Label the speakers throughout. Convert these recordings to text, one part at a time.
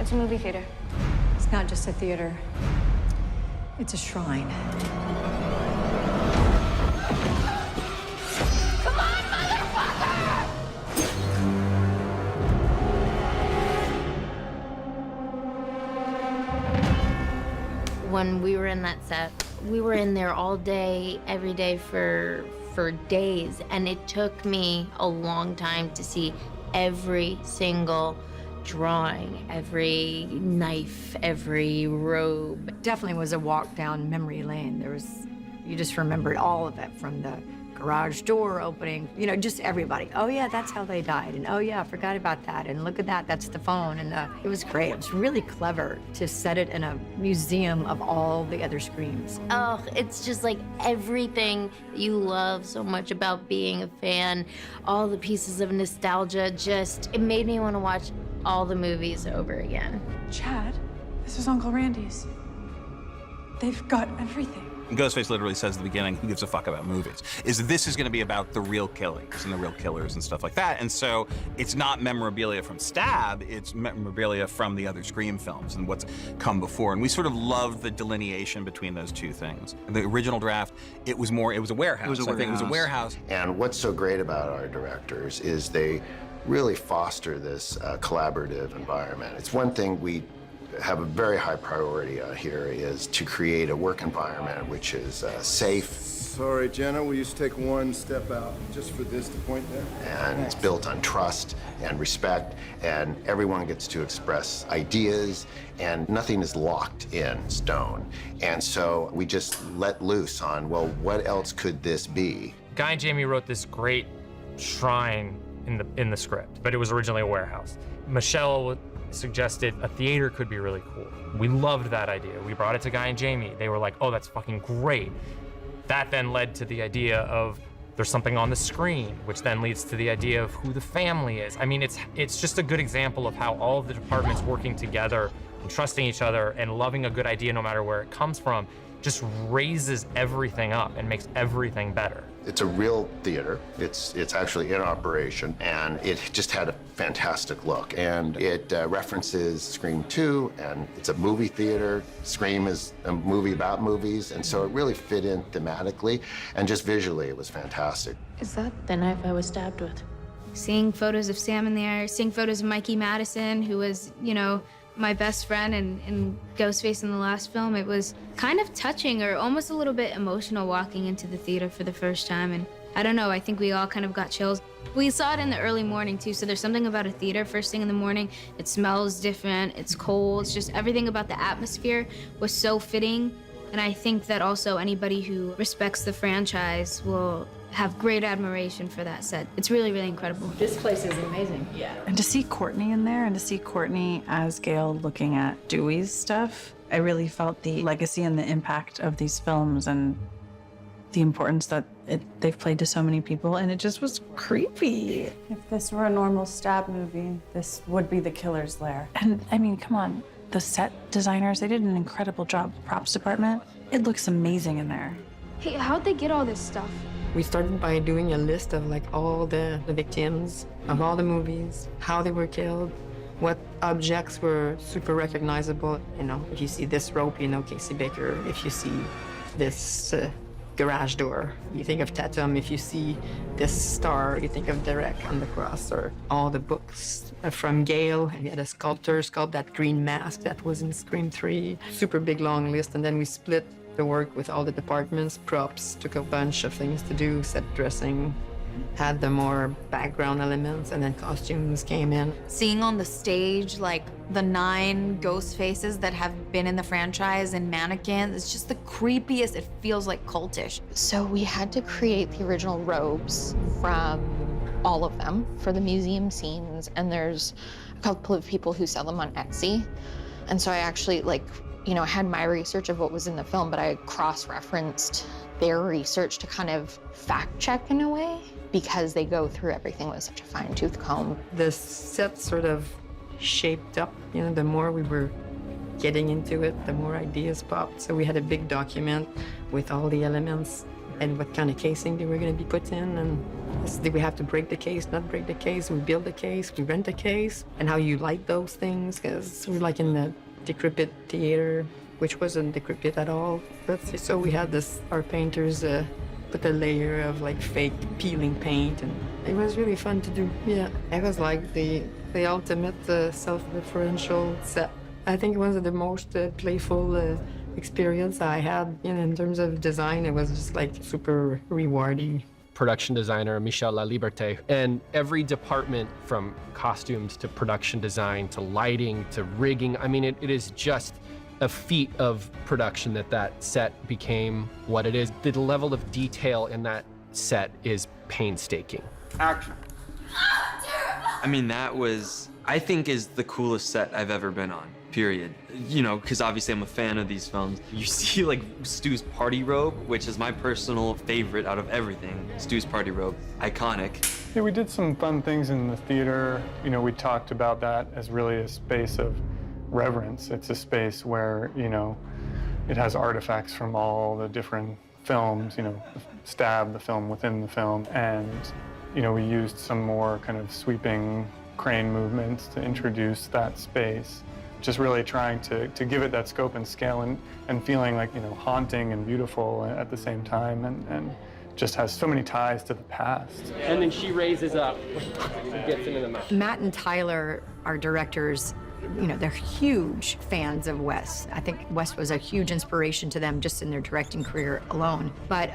Speaker 1: It's a movie theater.
Speaker 2: It's not just a theater. It's a shrine.
Speaker 1: Come on, motherfucker!
Speaker 3: When we were in that set, we were in there all day, every day for days, and it took me a long time to see every single drawing, every knife, every robe.
Speaker 2: Definitely was a walk down memory lane. You just remembered all of it, from the garage door opening, you know, just everybody. Oh yeah, that's how they died. And oh yeah, I forgot about that. And look at that, that's the phone. And it was great. It was really clever to set it in a museum of all the other Screams.
Speaker 3: Oh, it's just like everything you love so much about being a fan, all the pieces of nostalgia, it made me want to watch all the movies over again.
Speaker 4: Chad, this is Uncle Randy's. They've got everything.
Speaker 5: Ghostface literally says at the beginning, who gives a fuck about movies? This is gonna be about the real killings and the real killers and stuff like that. And so it's not memorabilia from Stab, it's memorabilia from the other Scream films and what's come before. And we sort of loved the delineation between those two things. The original draft, it was a warehouse. I think it was a warehouse.
Speaker 6: And what's so great about our directors is they really foster this collaborative environment. It's one thing we have a very high priority here is to create a work environment which is safe.
Speaker 7: Sorry, Jenna, will you just take one step out just for this to point there?
Speaker 6: And it's built on trust and respect, and everyone gets to express ideas, and nothing is locked in stone. And so we just let loose on, well, what else could this be?
Speaker 8: Guy and Jamie wrote this great shrine in the script, but it was originally a warehouse. Michelle suggested a theater could be really cool. We loved that idea. We brought it to Guy and Jamie. They were like, oh, that's fucking great. That then led to the idea of there's something on the screen, which then leads to the idea of who the family is. I mean, it's just a good example of how all of the departments working together and trusting each other and loving a good idea no matter where it comes from just raises everything up and makes everything better.
Speaker 6: It's a real theater. It's actually in operation, and it just had a fantastic look. And it references Scream 2, and it's a movie theater. Scream is a movie about movies, and so it really fit in thematically, and just visually, it was fantastic.
Speaker 1: Is that the knife I was stabbed with?
Speaker 9: Seeing photos of Sam in there, seeing photos of Mikey Madison, who was, you know, my best friend and Ghostface in the last film, it was kind of touching or almost a little bit emotional walking into the theater for the first time. And I don't know, I think we all kind of got chills. We saw it in the early morning too, so there's something about a theater first thing in the morning. It smells different, it's cold, it's just everything about the atmosphere was so fitting. And I think that also anybody who respects the franchise will have great admiration for that set. It's really, really incredible.
Speaker 2: This place is amazing.
Speaker 1: Yeah.
Speaker 4: And to see Courtney in there and to see Courtney as Gail looking at Dewey's stuff, I really felt the legacy and the impact of these films and the importance that they've played to so many people, and it just was creepy.
Speaker 10: If this were a normal Stab movie, this would be the killer's lair.
Speaker 4: And I mean, come on, the set designers, they did an incredible job. The props department, it looks amazing in there.
Speaker 9: Hey, how'd they get all this stuff?
Speaker 11: We started by doing a list of like all the victims of all the movies, how they were killed, what objects were super recognizable. You know, if you see this rope, you know Casey Baker. If you see this garage door, you think of Tatum. If you see this star, you think of Derek on the cross, or all the books from Gail. And we had a sculptor sculpt that green mask that was in Scream 3. Super big, long list. And then we split the work with all the departments. Props took a bunch of things to do. Set dressing had the more background elements, and then costumes came in.
Speaker 12: Seeing on the stage like the 9 ghost faces that have been in the franchise and mannequins, it's just the creepiest. It feels like cultish.
Speaker 1: So we had to create the original robes from all of them for the museum scenes, and there's a couple of people who sell them on Etsy. And so I actually I had my research of what was in the film, but I cross-referenced their research to kind of fact-check in a way, because they go through everything with such a fine-tooth comb.
Speaker 11: The set sort of shaped up, you know, the more we were getting into it, the more ideas popped. So we had a big document with all the elements and what kind of casing they were going to be put in. And did we have to break the case, not break the case? We build the case, we rent the case, and how you light those things, because we're like in the decrepit theater, which wasn't decrepit at all. But so we had our painters put a layer of like fake peeling paint, and it was really fun to do. Yeah, it was like the ultimate self-referential set. I think it was the most playful experience I had in terms of design. It was just like super rewarding.
Speaker 13: Production designer Michel Laliberté, and every department from costumes to production design to lighting to rigging, I mean, it is just a feat of production that set became what it is. The level of detail in that set is painstaking.
Speaker 7: Action.
Speaker 14: I mean, that was, I think, is the coolest set I've ever been on, period. You know, because obviously I'm a fan of these films. You see, like, Stu's party robe, which is my personal favorite out of everything. Stu's party robe, iconic.
Speaker 15: Yeah, we did some fun things in the theater. You know, we talked about that as really a space of reverence. It's a space where, you know, it has artifacts from all the different films, you know, Stab, the film within the film, and, you know, we used some more kind of sweeping crane movements to introduce that space. Just really trying to give it that scope and scale and feeling like, you know, haunting and beautiful at the same time, and just has so many ties to the past.
Speaker 13: And then she raises up and gets into the mouth.
Speaker 2: Matt and Tyler, our directors, you know, they're huge fans of Wes. I think Wes was a huge inspiration to them just in their directing career alone. But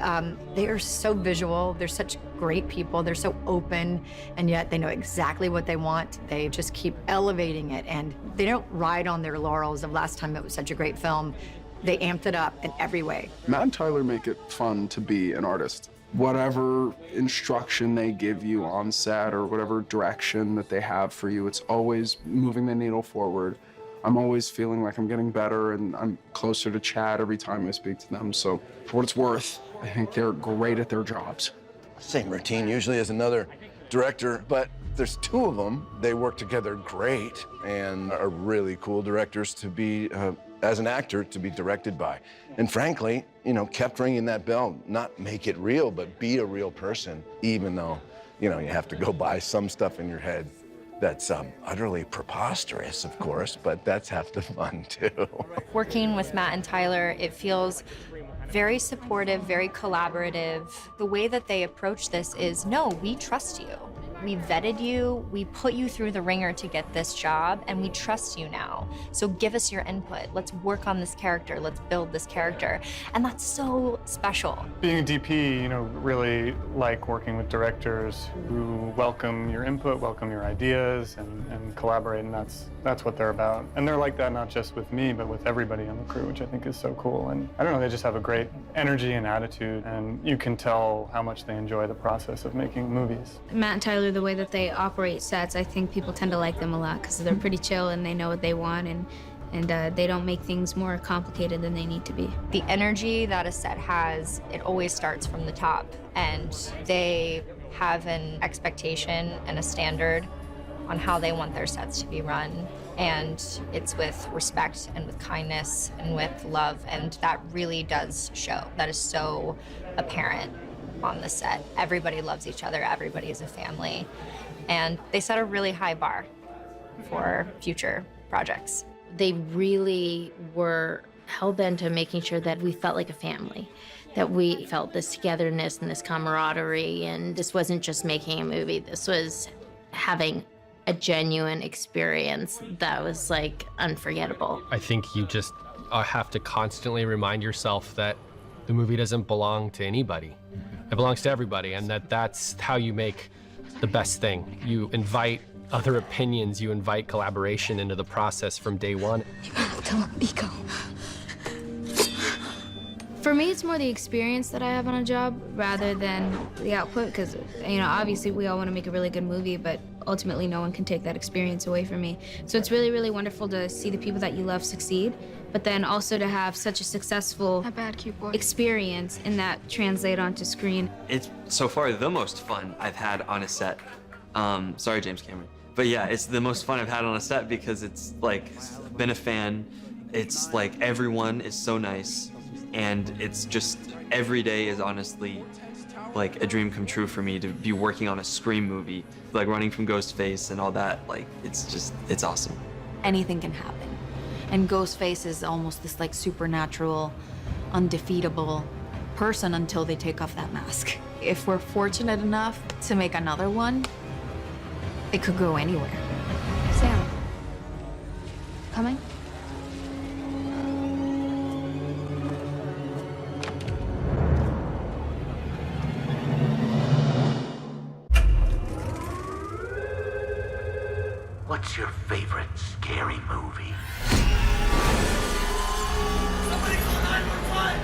Speaker 2: they are so visual. They're such great people. They're so open, and yet they know exactly what they want. They just keep elevating it, and they don't ride on their laurels of last time it was such a great film. They amped it up in every way.
Speaker 16: Matt and Tyler make it fun to be an artist. Whatever instruction they give you on set or whatever direction that they have for you, it's always moving the needle forward. I'm always feeling like I'm getting better, and I'm closer to Chad every time I speak to them. So for what it's worth, I think they're great at their jobs.
Speaker 17: Same routine usually as another director, but there's two of them. They work together great and are really cool directors to be, as an actor, to be directed by. And frankly, you know, kept ringing that bell, not make it real, but be a real person, even though, you know, you have to go by some stuff in your head that's utterly preposterous, of course, but that's half the fun too.
Speaker 18: Working with Matt and Tyler, it feels very supportive, very collaborative. The way that they approach this is, no, we trust you. We vetted you, we put you through the ringer to get this job, and we trust you now. So give us your input. Let's work on this character. Let's build this character. And that's so special.
Speaker 15: Being a DP, you know, really like working with directors who welcome your input, welcome your ideas, and collaborate, and that's what they're about. And they're like that not just with me, but with everybody on the crew, which I think is so cool. And I don't know, they just have a great energy and attitude, and you can tell how much they enjoy the process of making movies.
Speaker 9: Matt and Tyler, the way that they operate sets, I think people tend to like them a lot because they're pretty chill and they know what they want, and they don't make things more complicated than they need to be.
Speaker 18: The energy that a set has, it always starts from the top, and they have an expectation and a standard on how they want their sets to be run, and it's with respect and with kindness and with love, and that really does show. That is so apparent on the set. Everybody loves each other, everybody is a family, and they set a really high bar for future projects.
Speaker 3: They really were hell-bent on making sure that we felt like a family, that we felt this togetherness and this camaraderie, and this wasn't just making a movie, this was having a genuine experience that was like unforgettable.
Speaker 13: I think you just have to constantly remind yourself that the movie doesn't belong to anybody. It belongs to everybody, and that's how you make the best thing. You invite other opinions, you invite collaboration into the process from day one.
Speaker 9: For me, it's more the experience that I have on a job rather than the output, because, you know, obviously we all want to make a really good movie, but ultimately no one can take that experience away from me. So it's really, really wonderful to see the people that you love succeed, but then also to have such a successful experience and that translate onto screen.
Speaker 14: It's so far the most fun I've had on a set. Sorry, James Cameron. But yeah, it's the most fun I've had on a set because it's like, been a fan. It's like everyone is so nice. And it's just, every day is honestly like a dream come true for me to be working on a Scream movie, like running from Ghostface and all that. Like, it's awesome.
Speaker 12: Anything can happen. And Ghostface is almost this like supernatural, undefeatable person until they take off that mask. If we're fortunate enough to make another one, it could go anywhere.
Speaker 9: Sam, coming?
Speaker 19: What's your favorite scary movie?
Speaker 20: Somebody call 911!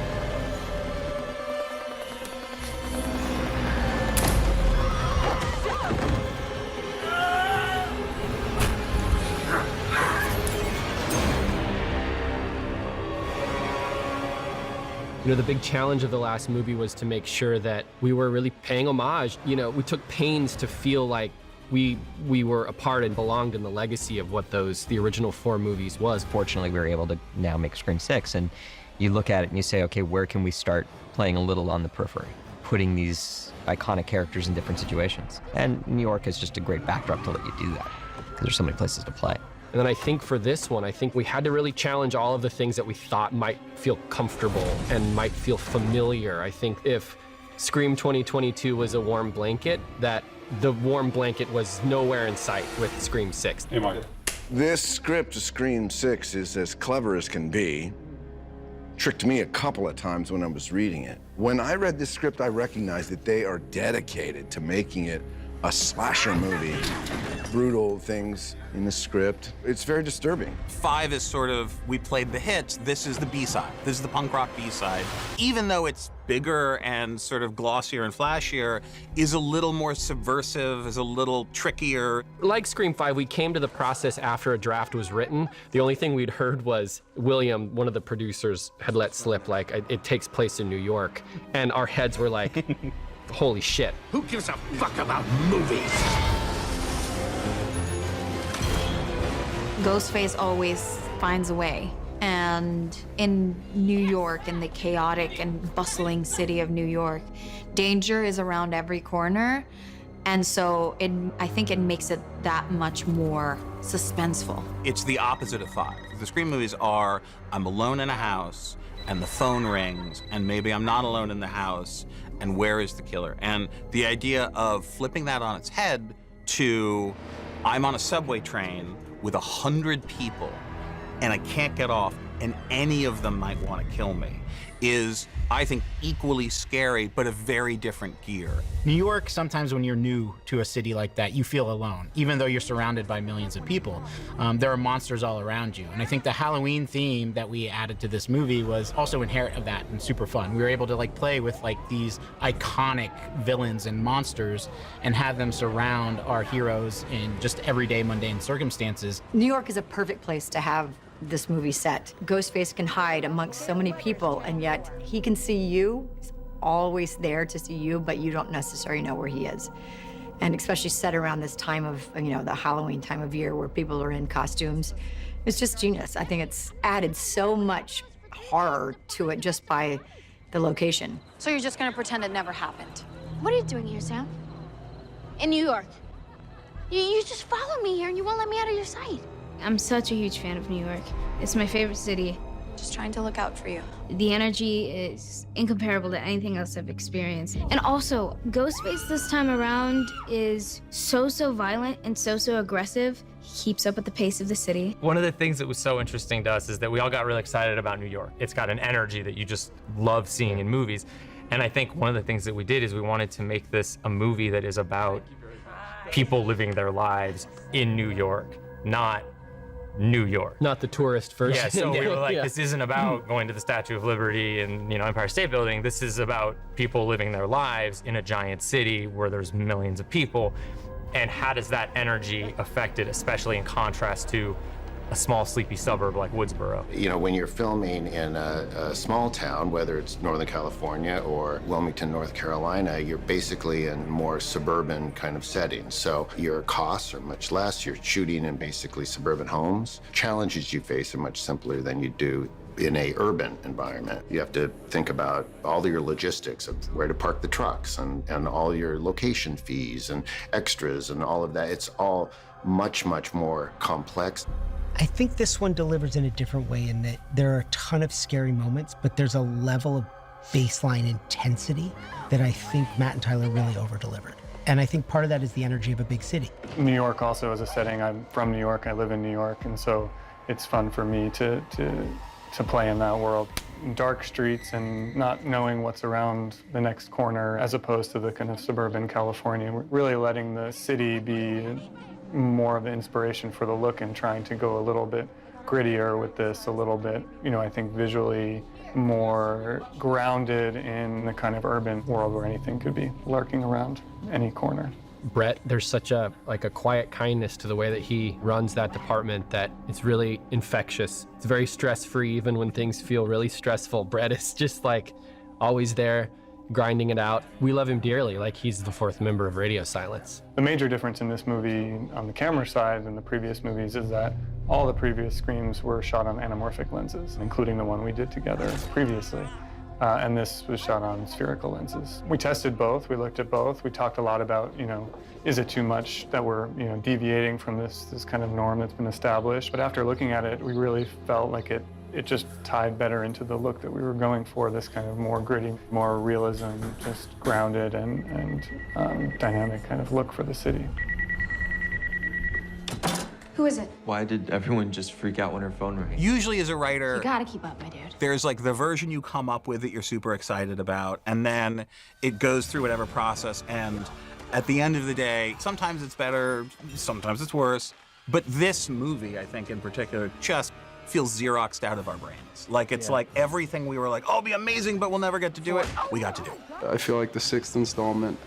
Speaker 13: You know, the big challenge of the last movie was to make sure that we were really paying homage. You know, we took pains to feel like we were a part and belonged in the legacy of what the original 4 movies was.
Speaker 21: Fortunately, we were able to now make Scream 6, and you look at it and you say, okay, where can we start playing a little on the periphery, putting these iconic characters in different situations? And New York is just a great backdrop to let you do that, because there's so many places to play.
Speaker 13: And then I think for this one, I think we had to really challenge all of the things that we thought might feel comfortable and might feel familiar. I think if Scream 2022 was a warm blanket, that the warm blanket was nowhere in sight with Scream 6.
Speaker 15: Hey, Mike.
Speaker 17: This script of Scream 6 is as clever as can be. Tricked me a couple of times when I was reading it. When I read this script, I recognized that they are dedicated to making it a slasher movie. Brutal things in the script. It's very disturbing.
Speaker 5: 5 is sort of, we played the hits, this is the B-side. This is the punk rock B-side. Even though it's bigger and sort of glossier and flashier, is a little more subversive, is a little trickier.
Speaker 13: Like Scream 5, we came to the process after a draft was written. The only thing we'd heard was William, one of the producers, had let slip, like, it takes place in New York. And our heads were like, holy shit.
Speaker 19: Who gives a fuck about movies?
Speaker 12: Ghostface always finds a way. And in New York, in the chaotic and bustling city of New York, danger is around every corner. And so I think it makes it that much more suspenseful.
Speaker 5: It's the opposite of 5. The Scream movies are, I'm alone in a house, and the phone rings, and maybe I'm not alone in the house, and where is the killer? And the idea of flipping that on its head to, I'm on a subway train with 100 people, and I can't get off, and any of them might want to kill me, is, I think, equally scary, but a very different gear.
Speaker 22: New York, sometimes when you're new to a city like that, you feel alone. Even though you're surrounded by millions of people, there are monsters all around you. And I think the Halloween theme that we added to this movie was also inherent of that and super fun. We were able to like play with like these iconic villains and monsters and have them surround our heroes in just everyday mundane circumstances.
Speaker 2: New York is a perfect place to have this movie set. Ghostface can hide amongst so many people, and yet he can see you. He's always there to see you, but you don't necessarily know where he is. And especially set around this time of, you know, the Halloween time of year where people are in costumes. It's just genius. I think it's added so much horror to it just by the location.
Speaker 23: So you're just gonna pretend it never happened? What are you doing here, Sam? In New York? You just follow me here and you won't let me out of your sight.
Speaker 9: I'm such a huge fan of New York. It's my favorite city.
Speaker 23: Just trying to look out for you.
Speaker 9: The energy is incomparable to anything else I've experienced. And also, Ghostface this time around is so violent and so aggressive. He keeps up with the pace of the city.
Speaker 8: One of the things that was so interesting to us is that we all got really excited about New York. It's got an energy that you just love seeing in movies. And I think one of the things that we did is we wanted to make this a movie that is about people living their lives in New York, not New York.
Speaker 13: Not the tourist version.
Speaker 8: Yeah, so we were like,
Speaker 13: Yeah.
Speaker 8: this isn't about going to the Statue of Liberty and, you know, Empire State Building. This is about people living their lives in a giant city where there's millions of people. And how does that energy affect it, especially in contrast to a small, sleepy suburb like Woodsboro?
Speaker 6: You know, when you're filming in a small town, whether it's Northern California or Wilmington, North Carolina, you're basically in more suburban kind of settings. So your costs are much less. You're shooting in basically suburban homes. Challenges you face are much simpler than you do in a urban environment. You have to think about all of your logistics of where to park the trucks and all your location fees and extras and all of that. It's all much, much more complex.
Speaker 1: I think this one delivers in a different way in that there are a ton of scary moments, but there's a level of baseline intensity that I think Matt and Tyler really over-delivered. And I think part of that is the energy of a big city.
Speaker 15: New York also as a setting. I'm from New York, I live in New York, and so it's fun for me to play in that world. Dark streets and not knowing what's around the next corner as opposed to the kind of suburban California. We're really letting the city be more of the inspiration for the look and trying to go a little bit grittier with this, a little bit, I think visually more grounded in the kind of urban world where anything could be lurking around any corner.
Speaker 13: Brett, there's such a quiet kindness to the way that he runs that department that it's really infectious. It's very stress-free even when things feel really stressful. Brett is just like always there, grinding it out. We love him dearly, like he's the fourth member of Radio Silence.
Speaker 15: The major difference in this movie on the camera side than the previous movies is that all the previous Screams were shot on anamorphic lenses, including the one we did together previously. And this was shot on spherical lenses. We tested both, we looked at both. We talked a lot about, is it too much that we're, deviating from this kind of norm that's been established? But after looking at it, we really felt like it just tied better into the look that we were going for, this kind of more gritty, more realism, just grounded and dynamic kind of look for the city.
Speaker 23: Who is it?
Speaker 14: Why did everyone just freak out when her phone rang?
Speaker 5: Usually as a writer,
Speaker 23: You gotta keep up, my dude.
Speaker 5: there's like the version you come up with that you're super excited about, and then it goes through whatever process, and at the end of the day, sometimes it's better, sometimes it's worse. But this movie, I think in particular, just feels Xeroxed out of our brains. Like it's like everything we were like, oh, it'll be amazing, but we'll never get to do it. We got to do it.
Speaker 16: I feel like the sixth installment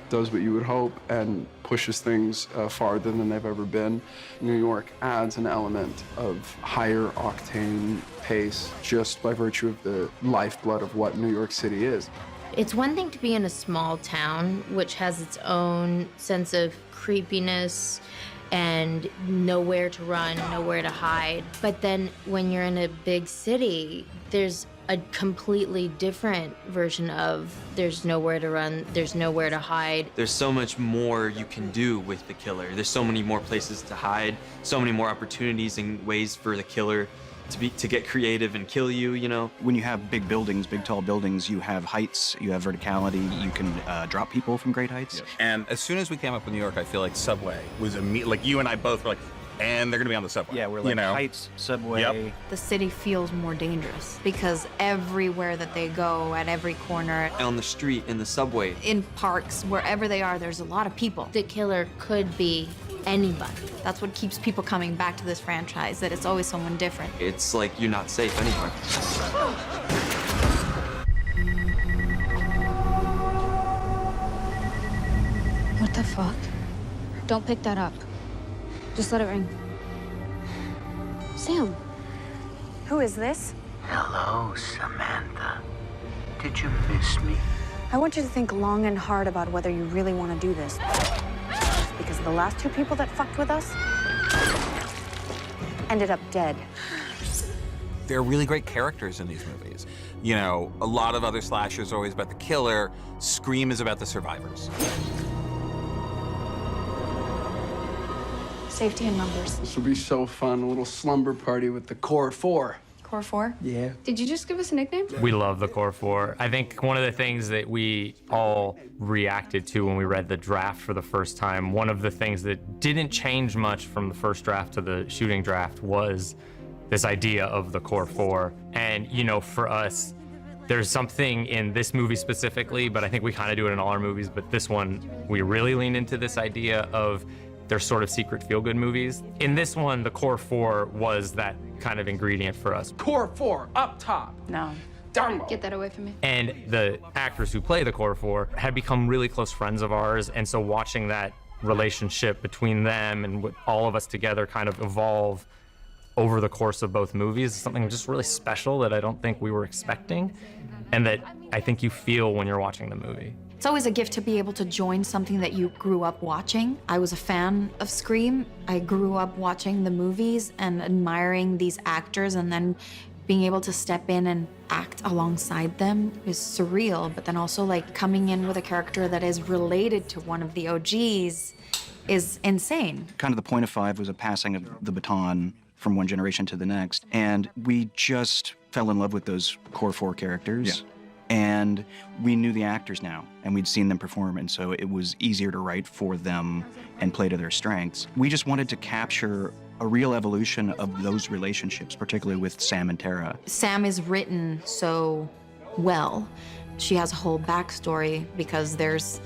Speaker 16: does what you would hope and pushes things farther than they've ever been. New York adds an element of higher octane pace just by virtue of the lifeblood of what New York City is.
Speaker 3: It's one thing to be in a small town, which has its own sense of creepiness and nowhere to run, nowhere to hide. But then when you're in a big city, there's a completely different version of there's nowhere to run, there's nowhere to hide.
Speaker 14: There's so much more you can do with the killer. There's so many more places to hide, so many more opportunities and ways for the killer to get creative and kill you,
Speaker 4: When you have big buildings, big tall buildings, you have heights, you have verticality, you can drop people from great heights.
Speaker 5: And as soon as we came up with New York, I feel like Subway was like you and I both were like, and they're gonna be on the subway.
Speaker 4: Yeah, we're like heights, Subway.
Speaker 5: Yep.
Speaker 12: The city feels more dangerous because everywhere that they go, at every corner,
Speaker 14: On the street, in the subway.
Speaker 12: in parks, wherever they are, there's a lot of people.
Speaker 3: The killer could be anybody.
Speaker 12: That's what keeps people coming back to this franchise, that it's always someone different.
Speaker 14: It's like you're not safe anywhere.
Speaker 23: What the fuck? Don't pick that up. Just let it ring. Sam.
Speaker 10: Who is this?
Speaker 19: Hello, Samantha. Did you miss me?
Speaker 10: I want you to think long and hard about whether you really want to do this. Because the last two people that fucked with us ended up dead.
Speaker 5: There are really great characters in these movies. A lot of other slashers are always about the killer. Scream is about the survivors.
Speaker 10: Safety in numbers.
Speaker 16: This will be so fun, a little slumber party with the Core 4.
Speaker 10: Core 4?
Speaker 16: Yeah.
Speaker 9: Did you just give us a nickname?
Speaker 8: We love the Core 4. I think one of the things that we all reacted to when we read the draft for the first time, one of the things that didn't change much from the first draft to the shooting draft was this idea of the Core 4. And, for us, there's something in this movie specifically, but I think we kind of do it in all our movies, but this one, we really lean into this idea of they're sort of secret feel-good movies. In this one, the Core 4 was that kind of ingredient for us.
Speaker 16: Core 4, up top.
Speaker 10: No.
Speaker 16: Down low.
Speaker 9: Get that away from me.
Speaker 8: And the actors who play the Core 4 had become really close friends of ours, and so watching that relationship between them and with all of us together kind of evolve over the course of both movies is something just really special that I don't think we were expecting, and that I think you feel when you're watching the movie.
Speaker 12: It's always a gift to be able to join something that you grew up watching. I was a fan of Scream. I grew up watching the movies and admiring these actors and then being able to step in and act alongside them is surreal, but then also like coming in with a character that is related to one of the OGs is insane.
Speaker 4: Kind of the point of Five was a passing of the baton from one generation to the next, and we just fell in love with those core 4 characters. And we knew the actors now, and we'd seen them perform, and so it was easier to write for them and play to their strengths. We just wanted to capture a real evolution of those relationships, particularly with Sam and Tara.
Speaker 12: Sam is written so well. She has a whole backstory because there's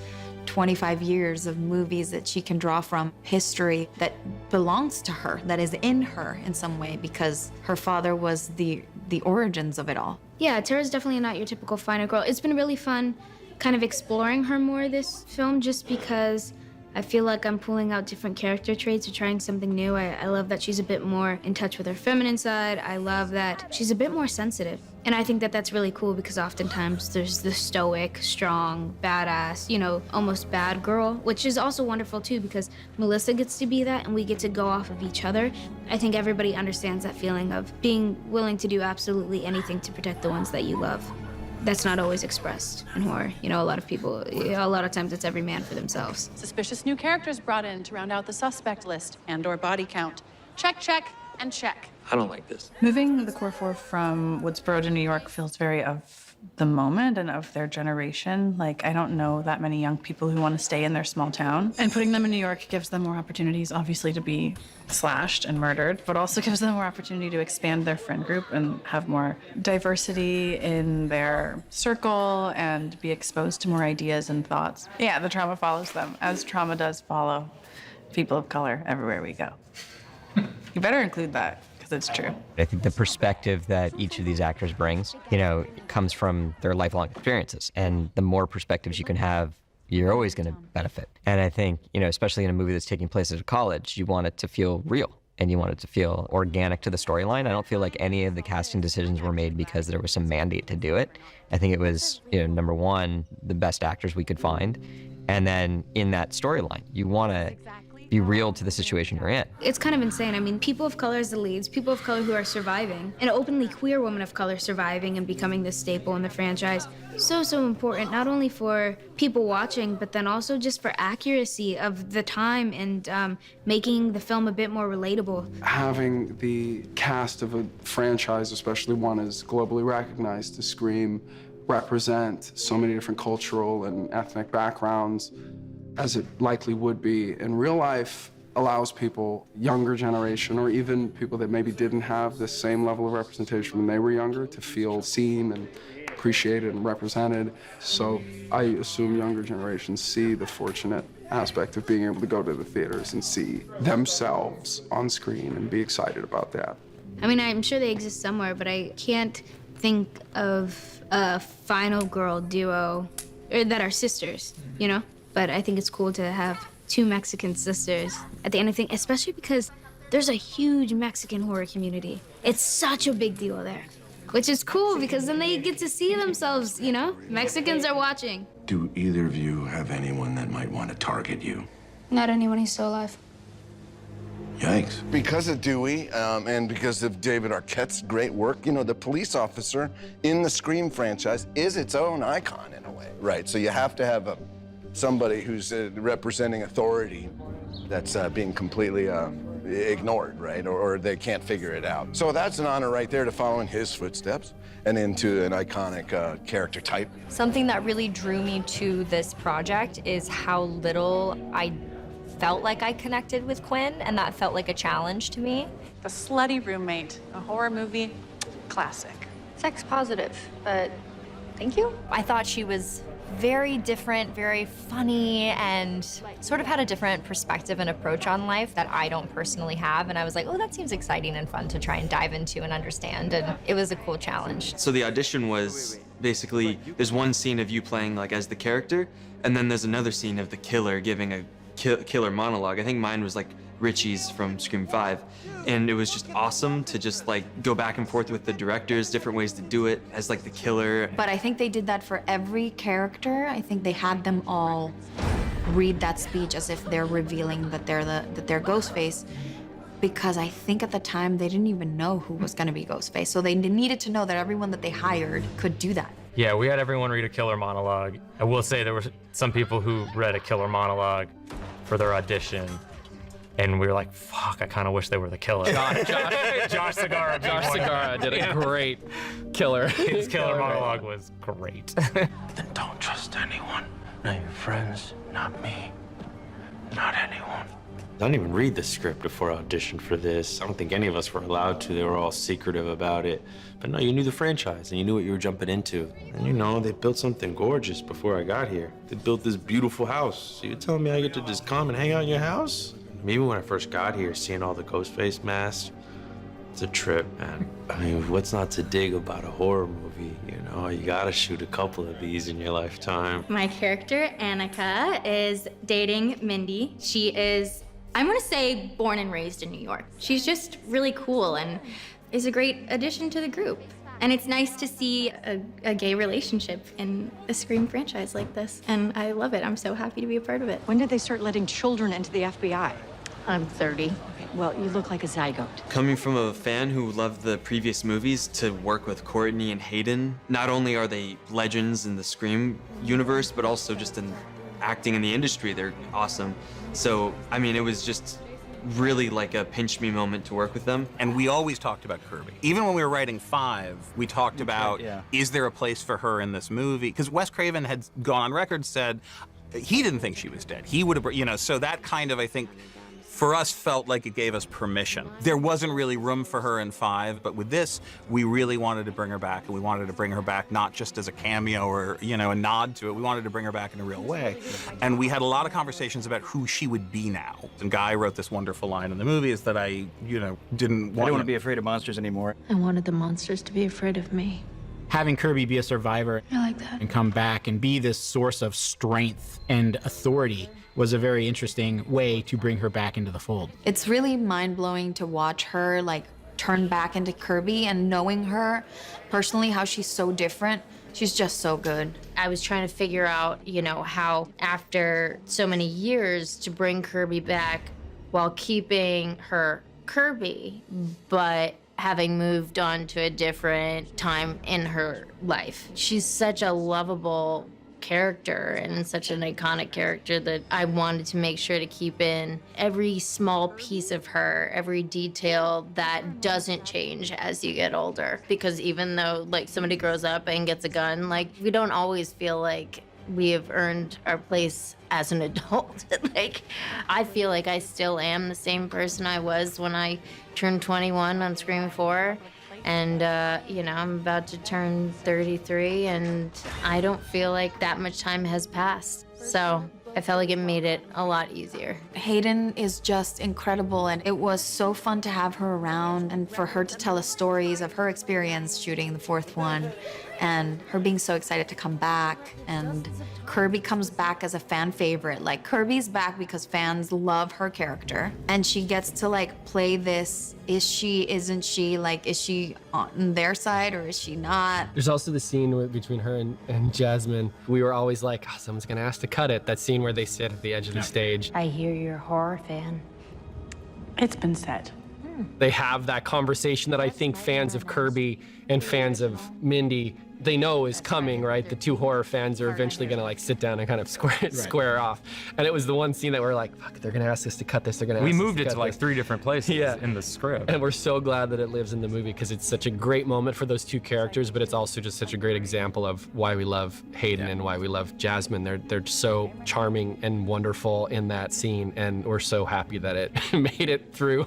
Speaker 12: 25 years of movies that she can draw from, history that belongs to her, that is in her in some way, because her father was the origins of it all.
Speaker 9: Yeah, Tara's definitely not your typical final girl. It's been really fun kind of exploring her more this film, just because I feel like I'm pulling out different character traits or trying something new. I love that she's a bit more in touch with her feminine side. I love that she's a bit more sensitive. And I think that that's really cool because oftentimes there's the stoic, strong, badass, you know, almost bad girl, which is also wonderful too because Melissa gets to be that and we get to go off of each other. I think everybody understands that feeling of being willing to do absolutely anything to protect the ones that you love. That's not always expressed in horror. You know, a lot of times it's every man for themselves.
Speaker 7: Suspicious new characters brought in to round out the suspect list and/or body count. Check, check, and check.
Speaker 14: I don't like this.
Speaker 7: Moving the core 4 from Woodsboro to New York feels very of the moment and of their generation. Like, I don't know that many young people who want to stay in their small town. And putting them in New York gives them more opportunities, obviously, to be slashed and murdered, but also gives them more opportunity to expand their friend group and have more diversity in their circle and be exposed to more ideas and thoughts. Yeah, the trauma follows them, as trauma does follow people of color everywhere we go. You better include that. It's true.
Speaker 21: I think the perspective that each of these actors brings, you know, comes from their lifelong experiences. And the more perspectives you can have, you're always going to benefit. And I think, you know, especially in a movie that's taking place at a college, you want it to feel real and you want it to feel organic to the storyline. I don't feel like any of the casting decisions were made because there was some mandate to do it. I think it was, you know, number one, the best actors we could find. And then in that storyline, you want to be real to the situation you're in.
Speaker 9: It's kind of insane. I mean, people of color as the leads, people of color who are surviving, an openly queer woman of color surviving and becoming this staple in the franchise. So important, not only for people watching, but then also just for accuracy of the time and making the film a bit more relatable.
Speaker 16: Having the cast of a franchise, especially one as globally recognized to Scream, represent so many different cultural and ethnic backgrounds, as it likely would be in real life, allows people, younger generation, or even people that maybe didn't have the same level of representation when they were younger, to feel seen and appreciated and represented. So I assume younger generations see the fortunate aspect of being able to go to the theaters and see themselves on screen and be excited about that.
Speaker 9: I mean, I'm sure they exist somewhere, but I can't think of a final girl duo that are sisters, you know? But I think it's cool to have 2 Mexican sisters at the end of the thing, especially because there's a huge Mexican horror community. It's such a big deal there, which is cool because then they get to see themselves, you know? Mexicans are watching.
Speaker 17: Do either of you have anyone that might want to target you?
Speaker 23: Not anyone who's still alive.
Speaker 17: Yikes. Because of Dewey and because of David Arquette's great work, you know, the police officer in the Scream franchise is its own icon in a way. Right, so you have to have somebody who's representing authority that's being completely ignored, right? Or they can't figure it out. So that's an honor right there to follow in his footsteps and into an iconic character type.
Speaker 11: Something that really drew me to this project is how little I felt like I connected with Quinn, and that felt like a challenge to me.
Speaker 7: The Slutty Roommate, a horror movie classic.
Speaker 11: Sex positive, but thank you. I thought she was very different, very funny, and sort of had a different perspective and approach on life that I don't personally have. And I was like, oh, that seems exciting and fun to try and dive into and understand. And it was a cool challenge.
Speaker 14: So the audition was basically, there's one scene of you playing like as the character, and then there's another scene of the killer giving a killer monologue. I think mine was like Richie's from Scream 5. And it was just awesome to just like go back and forth with the directors, different ways to do it as like the killer.
Speaker 12: But I think they did that for every character. I think they had them all read that speech as if they're revealing that they're Ghostface. because I think at the time they didn't even know who was gonna be Ghostface. So they needed to know that everyone that they hired could do that.
Speaker 8: Yeah, we had everyone read a killer monologue. I will say there were some people who read a killer monologue for their audition, and we were like, fuck, I kind of wish they were the killer. Josh Segarra.
Speaker 13: Josh Segarra did a great killer.
Speaker 8: His killer monologue was great.
Speaker 19: Then don't trust anyone. Not your friends, not me, not anyone.
Speaker 18: I didn't even read the script before I auditioned for this. I don't think any of us were allowed to. They were all secretive about it. But no, you knew the franchise and you knew what you were jumping into. And you know, they built something gorgeous before I got here. They built this beautiful house. So you're telling me I get to just come and hang out in your house? Maybe when I first got here, seeing all the Ghostface masks, it's a trip, man. I mean, what's not to dig about a horror movie? You know, you gotta shoot a couple of these in your lifetime.
Speaker 20: My character, Annika, is dating Mindy. She is, I'm gonna say, born and raised in New York. She's just really cool and is a great addition to the group. And it's nice to see a gay relationship in a Scream franchise like this. And I love it. I'm so happy to be a part of it.
Speaker 10: When did they start letting children into the FBI?
Speaker 20: I'm 30.
Speaker 10: Well, you look like a zygote.
Speaker 14: Coming from a fan who loved the previous movies to work with Courtney and Hayden, not only are they legends in the Scream universe, but also just in acting in the industry, they're awesome. So, I mean, it was just really like a pinch me moment to work with them.
Speaker 5: And we always talked about Kirby. Even when we were writing 5, we talked about, is there a place for her in this movie? Because Wes Craven had gone on record, said he didn't think she was dead. He would have, you know, so that kind of, I think, for us, felt like it gave us permission. There wasn't really room for her in 5, but with this, we really wanted to bring her back, and we wanted to bring her back not just as a cameo or, you know, a nod to it. We wanted to bring her back in a real way. And we had a lot of conversations about who she would be now. And Guy wrote this wonderful line in the movie is that I, you know, didn't want
Speaker 4: to be afraid of monsters anymore.
Speaker 3: I wanted the monsters to be afraid of me.
Speaker 22: Having Kirby be a survivor
Speaker 3: I like that.
Speaker 22: and come back and be this source of strength and authority was a very interesting way to bring her back into the fold.
Speaker 12: It's really mind-blowing to watch her like turn back into Kirby, and knowing her personally, how she's so different. She's just so good.
Speaker 3: I was trying to figure out, you know, how after so many years to bring Kirby back while keeping her Kirby, but having moved on to a different time in her life. She's such a lovable character and such an iconic character that I wanted to make sure to keep in every small piece of her, every detail that doesn't change as you get older. Because even though like somebody grows up and gets a gun, like we don't always feel like we have earned our place as an adult. Like, I feel like I still am the same person I was when I turned 21 on Scream 4. And, you know, I'm about to turn 33, and I don't feel like that much time has passed. So I felt like it made it a lot easier.
Speaker 12: Hayden is just incredible, and it was so fun to have her around and for her to tell us stories of her experience shooting the 4th one, and her being so excited to come back. And Kirby comes back as a fan favorite. Like, Kirby's back because fans love her character, and she gets to like play this, is she, isn't she, like, is she on their side or is she not?
Speaker 13: There's also the scene between her and Jasmine. We were always like, oh, someone's gonna ask to cut it. That scene where they sit at the edge of the stage.
Speaker 23: I hear you're a horror fan.
Speaker 7: It's been said.
Speaker 13: They have that conversation that I think fans of Kirby and fans of Mindy, they know is coming, right? The two horror fans are eventually gonna like sit down and kind of square off. And it was the one scene that we're like, fuck, they're gonna ask us to cut this, they're gonna ask us to cut this.
Speaker 8: We moved it to like 3 different places in the script.
Speaker 13: And we're so glad that it lives in the movie because it's such a great moment for those two characters, but it's also just such a great example of why we love Hayden and why we love Jasmine. They're so charming and wonderful in that scene, and we're so happy that it made it through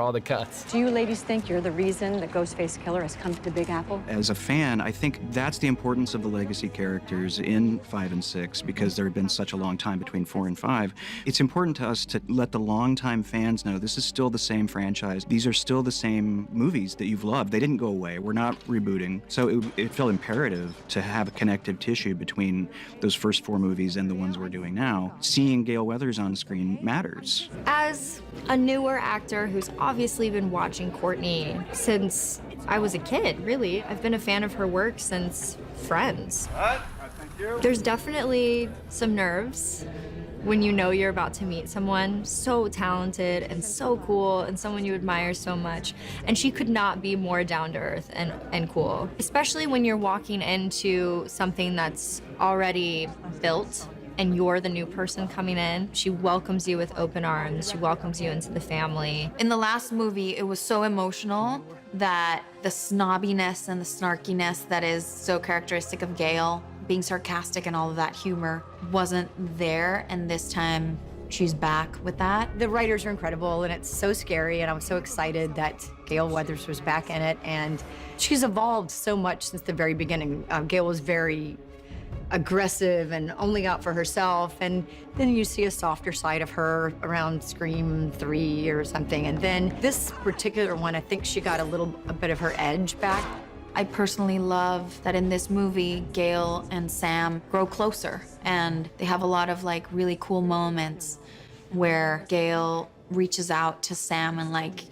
Speaker 13: all the cuts.
Speaker 10: Do you ladies think you're the reason the Ghostface Killer has come to the Big Apple?
Speaker 4: As a fan, I think that's the importance of the legacy characters in 5 and 6, because there had been such a long time between 4 and 5. It's important to us to let the longtime fans know this is still the same franchise. These are still the same movies that you've loved. They didn't go away. We're not rebooting. So it felt imperative to have a connective tissue between those first 4 movies and the ones we're doing now. Seeing Gale Weathers on screen matters.
Speaker 11: As a newer actor who's obviously been watching Courtney since I was a kid, really. I've been a fan of her work since Friends. There's definitely some nerves, when you know you're about to meet someone so talented and so cool and someone you admire so much. And she could not be more down to earth and cool, especially when you're walking into something that's already built and you're the new person coming in. She welcomes you with open arms. She welcomes you into the family.
Speaker 12: In the last movie, it was so emotional that the snobbiness and the snarkiness that is so characteristic of Gale, being sarcastic and all of that humor, wasn't there. And this time, she's back with that.
Speaker 1: The writers are incredible, and it's so scary, and I'm so excited that Gale Weathers was back in it. And she's evolved so much since the very beginning. Gale was very aggressive and only out for herself, and then you see a softer side of her around Scream 3 or something, and then this particular one, I think she got a bit of her edge back.
Speaker 12: I personally love that in this movie, Gale and Sam grow closer, and they have a lot of like really cool moments where Gale reaches out to Sam and like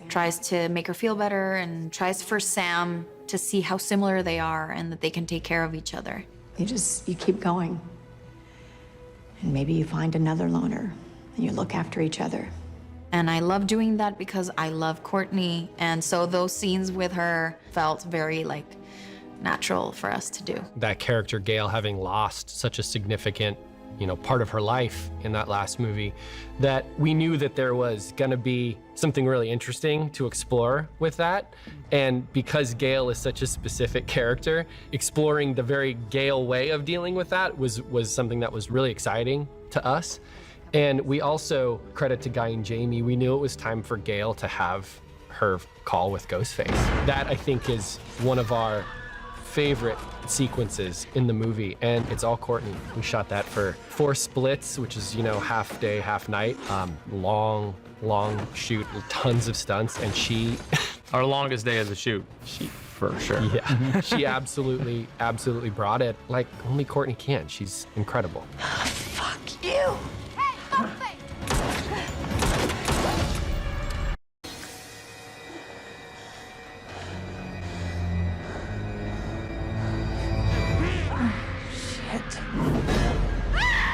Speaker 12: tries to make her feel better and tries for Sam to see how similar they are and that they can take care of each other.
Speaker 1: You keep going. And maybe you find another loner and you look after each other.
Speaker 12: And I love doing that because I love Courtney. And so those scenes with her felt very like natural for us to do.
Speaker 13: That character, Gale, having lost such a significant, part of her life in that last movie, that we knew that there was gonna be something really interesting to explore with that. And because Gale is such a specific character, exploring the very Gale way of dealing with that was something that was really exciting to us. And we also, credit to Guy and Jamie, we knew it was time for Gale to have her call with Ghostface. That, I think, is one of our favorite sequences in the movie, and it's all Courtney. We shot that for 4 splits, which is, half day, half night. Long shoot, tons of stunts, and she...
Speaker 8: Our longest day of the shoot.
Speaker 13: She, for sure. Yeah, she absolutely brought it like only Courtney can. She's incredible.
Speaker 1: Fuck you! Hey, Ghostface!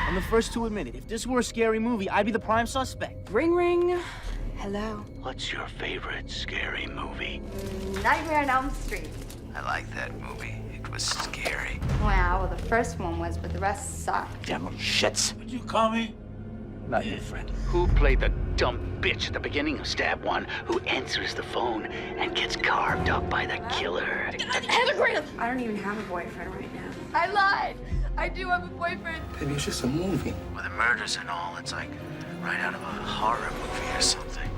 Speaker 2: I'm the first to admit it. If this were a scary movie, I'd be the prime suspect.
Speaker 1: Ring, ring. Hello.
Speaker 2: What's your favorite scary movie?
Speaker 6: Nightmare on Elm Street.
Speaker 2: I like that movie. It was scary.
Speaker 6: Wow, well, the first one was, but the rest sucked.
Speaker 2: Devil shits. Would you call me? Not your friend. Who played the dumb bitch at the beginning of Stab 1 who answers the phone and gets carved up by the killer?
Speaker 6: Heather Graham! I don't even have a boyfriend right now. I lied. I do have a boyfriend.
Speaker 2: Maybe it's just a movie. With the murders and all, it's like right out of a horror movie or something.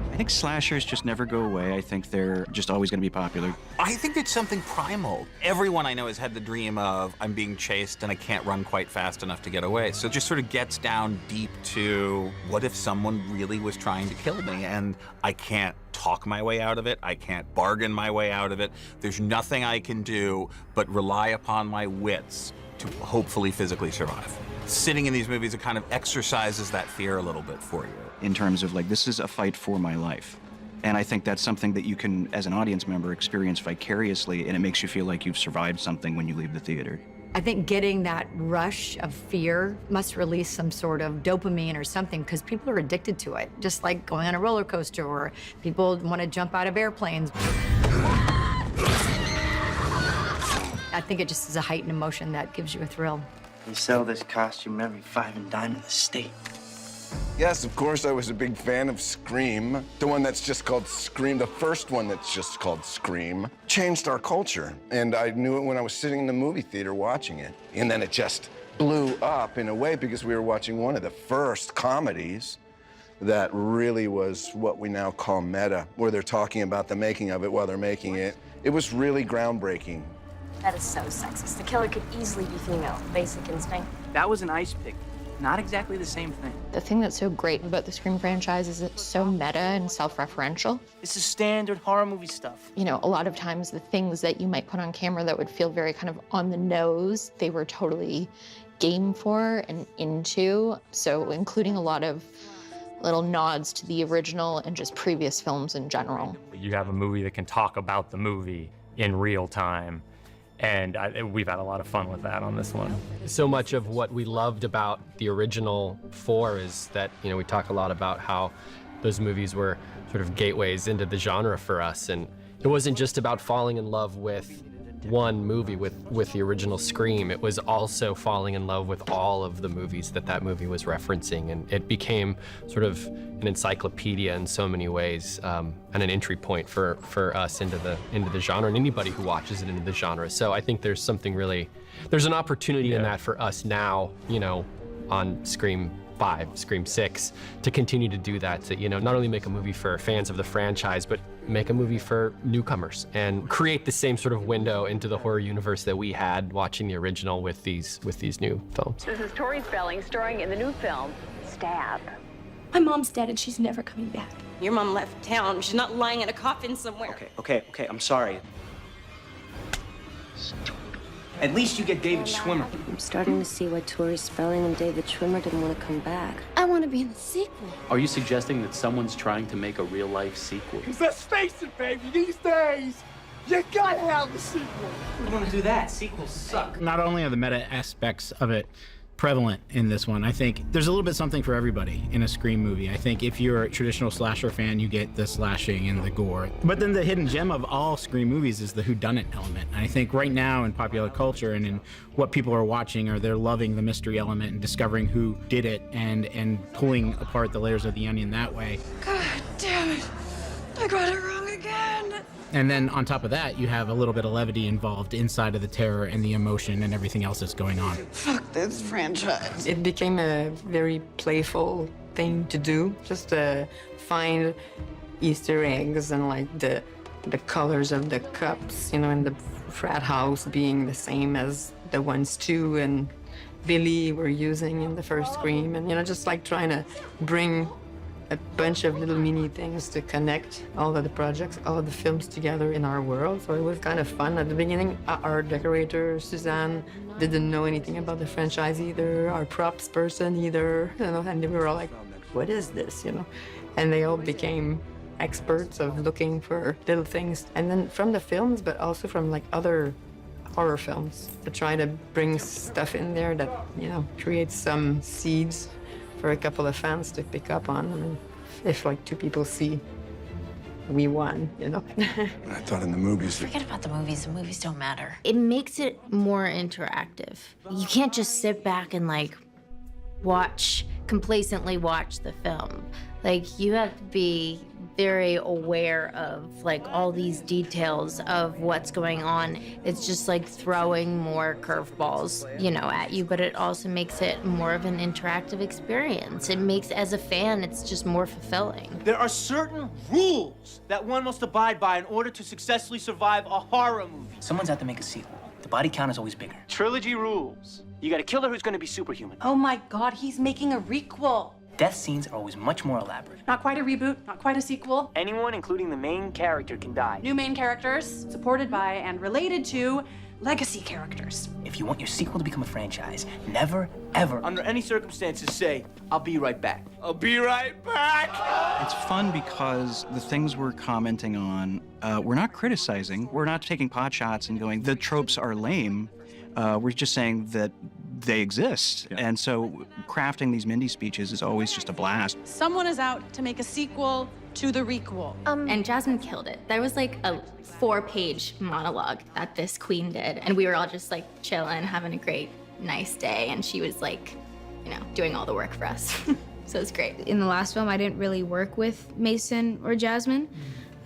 Speaker 4: I think slashers just never go away. I think they're just always going to be popular.
Speaker 5: I think it's something primal. Everyone I know has had the dream of, I'm being chased and I can't run quite fast enough to get away. So it just sort of gets down deep to, what if someone really was trying to kill me and I can't talk my way out of it, I can't bargain my way out of it. There's nothing I can do but rely upon my wits to hopefully physically survive. Sitting in these movies, it kind of exercises that fear a little bit for you.
Speaker 4: In terms of like, this is a fight for my life. And I think that's something that you can, as an audience member, experience vicariously, and it makes you feel like you've survived something when you leave the theater.
Speaker 1: I think getting that rush of fear must release some sort of dopamine or something, because people are addicted to it. Just like going on a roller coaster, or people want to jump out of airplanes. I think it just is a heightened emotion that gives you a thrill.
Speaker 2: You sell this costume every 5 and dime in the state.
Speaker 17: Yes, of course, I was a big fan of Scream. The one that's just called Scream, the first one that's just called Scream, changed our culture. And I knew it when I was sitting in the movie theater watching it. And then it just blew up in a way because we were watching one of the first comedies that really was what we now call meta, where they're talking about the making of it while they're making it. It was really groundbreaking.
Speaker 24: That is so sexist. The killer could easily be female. Basic instinct.
Speaker 2: That was an ice pick. Not exactly the same thing.
Speaker 25: The thing that's so great about the Scream franchise is it's so meta and self-referential.
Speaker 2: This is standard horror movie stuff.
Speaker 25: You know, a lot of times the things that you might put on camera that would feel very kind of on the nose, they were totally game for and into. So including a lot of little nods to the original and just previous films in general.
Speaker 8: You have a movie that can talk about the movie in real time, and we've had a lot of fun with that on this one.
Speaker 13: So much of what we loved about the original 4 is that, you know, we talk a lot about how those movies were sort of gateways into the genre for us, and it wasn't just about falling in love with one movie with the original Scream. It was also falling in love with all of the movies that movie was referencing, and it became sort of an encyclopedia in so many ways, and an entry point for us into the genre, and anybody who watches it into the genre. So I think there's an opportunity in that for us now, you know, on Scream 5, Scream 6, to continue to do that, to, you know, not only make a movie for fans of the franchise, but make a movie for newcomers and create the same sort of window into the horror universe that we had watching the original with these new films.
Speaker 9: This is Tori Spelling, starring in the new film, Stab.
Speaker 24: My mom's dead and she's never coming back.
Speaker 15: Your mom left town. She's not lying in a coffin somewhere.
Speaker 16: Okay, I'm sorry. At least you get David Schwimmer.
Speaker 19: I'm starting to see why Tori Spelling and David Schwimmer didn't want to come back. I want to be in the sequel.
Speaker 21: Are you suggesting that someone's trying to make a real-life sequel?
Speaker 16: Because let's face it, baby, these days, you gotta have a sequel. Who's gonna do that? Sequels suck.
Speaker 22: Not only are the meta aspects of it prevalent in this one, I think there's a little bit something for everybody in a Scream movie. I think if you're a traditional slasher fan, you get the slashing and the gore. But then the hidden gem of all Scream movies is the whodunit element. And I think right now in popular culture and in what people are watching, they're loving the mystery element and discovering who did it and pulling apart the layers of the onion that way.
Speaker 6: God damn it. I got it wrong again.
Speaker 22: And then on top of that, you have a little bit of levity involved inside of the terror and the emotion and everything else that's going on.
Speaker 6: Fuck this franchise.
Speaker 26: It became a very playful thing to do, just to find Easter eggs and like the colors of the cups, you know, in the frat house being the same as the ones Stu and Billy were using in the first Scream, and, you know, just like trying to bring a bunch of little mini things to connect all of the projects, all of the films together in our world. So it was kind of fun. At the beginning, our decorator, Suzanne, didn't know anything about the franchise either, our props person either, you know, and they were all like, what is this, you know? And they all became experts of looking for little things. And then from the films, but also from like other horror films, to try to bring stuff in there that, you know, creates some seeds for a couple of fans to pick up on. I mean, if like 2 people see, we won, you know?
Speaker 17: I thought in the movies...
Speaker 3: Forget about the movies don't matter. It makes it more interactive. You can't just sit back and like complacently watch the film. Like, you have to be very aware of like all these details of what's going on. It's just like throwing more curveballs, you know, at you, but it also makes it more of an interactive experience. It makes, as a fan, it's just more fulfilling.
Speaker 16: There are certain rules that one must abide by in order to successfully survive a horror movie. Someone's out to make a sequel. The body count is always bigger. Trilogy rules. You got a killer who's gonna be superhuman.
Speaker 10: Oh my God, he's making a requel.
Speaker 16: Death scenes are always much more elaborate.
Speaker 10: Not quite a reboot, not quite a sequel.
Speaker 16: Anyone, including the main character, can die.
Speaker 10: New main characters, supported by and related to legacy characters.
Speaker 16: If you want your sequel to become a franchise, never, ever, under any circumstances, say, I'll be right back. I'll be right back!
Speaker 4: It's fun because the things we're commenting on, we're not criticizing. We're not taking pot shots and going, the tropes are lame. We're just saying that they exist. Yeah. And so crafting these Mindy speeches is always just a blast.
Speaker 10: Someone is out to make a sequel to the requel.
Speaker 20: And Jasmine killed it. There was like a 4-page monologue that this queen did, and we were all just like chilling, having a great, nice day, and she was like, you know, doing all the work for us. So it's great.
Speaker 27: In the last film, I didn't really work with Mason or Jasmine.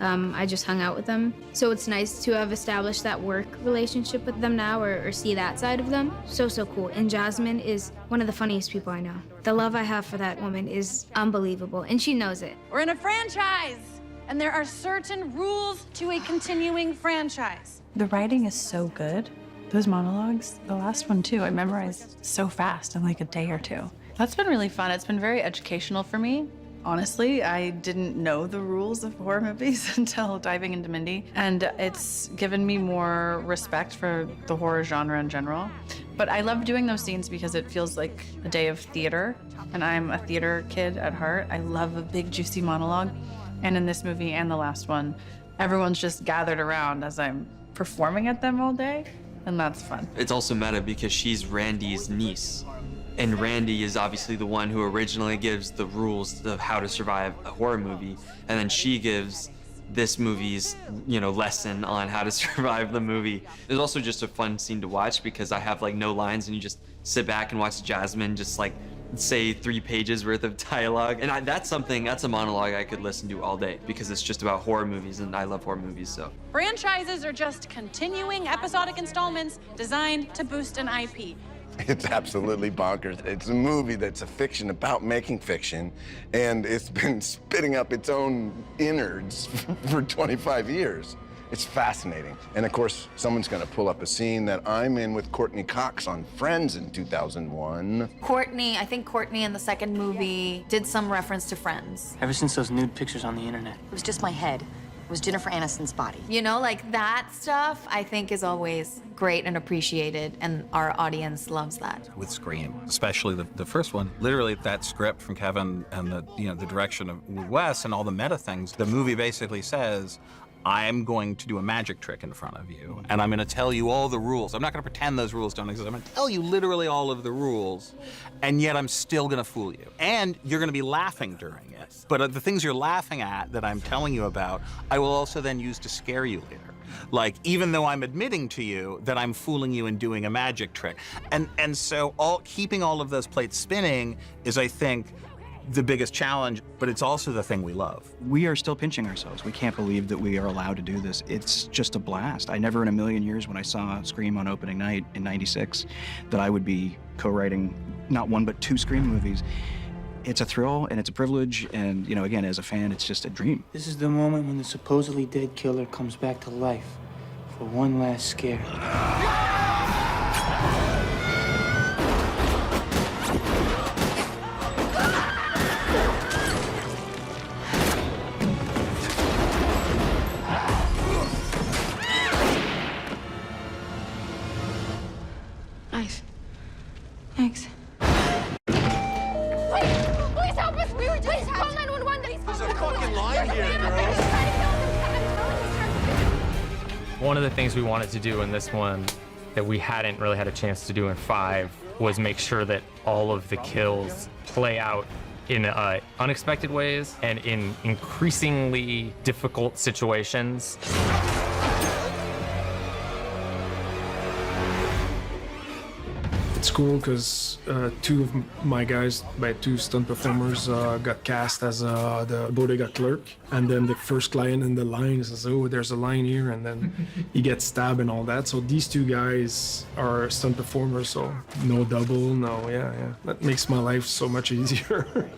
Speaker 27: I just hung out with them. So it's nice to have established that work relationship with them now, or see that side of them. So cool. And Jasmine is one of the funniest people I know. The love I have for that woman is unbelievable, and she knows it.
Speaker 10: We're in a franchise, and there are certain rules to a continuing franchise.
Speaker 7: The writing is so good. Those monologues, the last one too, I memorized so fast in like a day or 2. That's been really fun. It's been very educational for me. Honestly, I didn't know the rules of horror movies until diving into Mindy, and it's given me more respect for the horror genre in general. But I love doing those scenes because it feels like a day of theater, and I'm a theater kid at heart. I love a big, juicy monologue. And in this movie and the last one, everyone's just gathered around as I'm performing at them all day, and that's fun.
Speaker 1: It's also meta because she's Randy's niece. And Randy is obviously the one who originally gives the rules of how to survive a horror movie, and then she gives this movie's, lesson on how to survive the movie. It's also just a fun scene to watch because I have like no lines and you just sit back and watch Jasmine just like say 3 pages worth of dialogue. And that's a monologue I could listen to all day because it's just about horror movies and I love horror movies, so.
Speaker 5: Franchises are just continuing episodic installments designed to boost an IP.
Speaker 17: It's absolutely bonkers. It's a movie that's a fiction about making fiction, and it's been spitting up its own innards for 25 years. It's fascinating. And of course, someone's gonna pull up a scene that I'm in with Courtney Cox on Friends in 2001.
Speaker 11: I think Courtney in the second movie did some reference to Friends.
Speaker 16: Ever since those nude pictures on the internet.
Speaker 11: It was just my head. It was Jennifer Aniston's body. Like that stuff, I think is always great and appreciated, and our audience loves that.
Speaker 12: With Scream, especially the first one, literally that script from Kevin and the direction of Wes and all the meta things, the movie basically says, I'm going to do a magic trick in front of you, and I'm going to tell you all the rules. I'm not going to pretend those rules don't exist. I'm going to tell you literally all of the rules, and yet I'm still going to fool you. And you're going to be laughing during it. But the things you're laughing at that I'm telling you about, I will also then use to scare you later. Like, even though I'm admitting to you that I'm fooling you and doing a magic trick. And so keeping all of those plates spinning is, I think, the biggest challenge, but it's also the thing we love.
Speaker 4: We are still pinching ourselves. We can't believe that we are allowed to do this. It's just a blast. I never in a million years when I saw Scream on opening night in '96 that I would be co-writing not 1 but 2 Scream movies. It's a thrill and it's a privilege, and again, as a fan, it's just a dream.
Speaker 16: This is the moment when the supposedly dead killer comes back to life for one last scare.
Speaker 6: Nice. Thanks. Please help us! We were just call 911. There's a fucking line here, girls.
Speaker 8: One of the things we wanted to do in this one that we hadn't really had a chance to do in 5 was make sure that all of the kills play out in unexpected ways and in increasingly difficult situations.
Speaker 14: It's cool because 2 of my guys, by 2 stunt performers, got cast as the bodega clerk. And then the first client in the line says, oh, there's a line here, and then he gets stabbed and all that. So these 2 guys are stunt performers, so no double, yeah. That makes my life so much easier.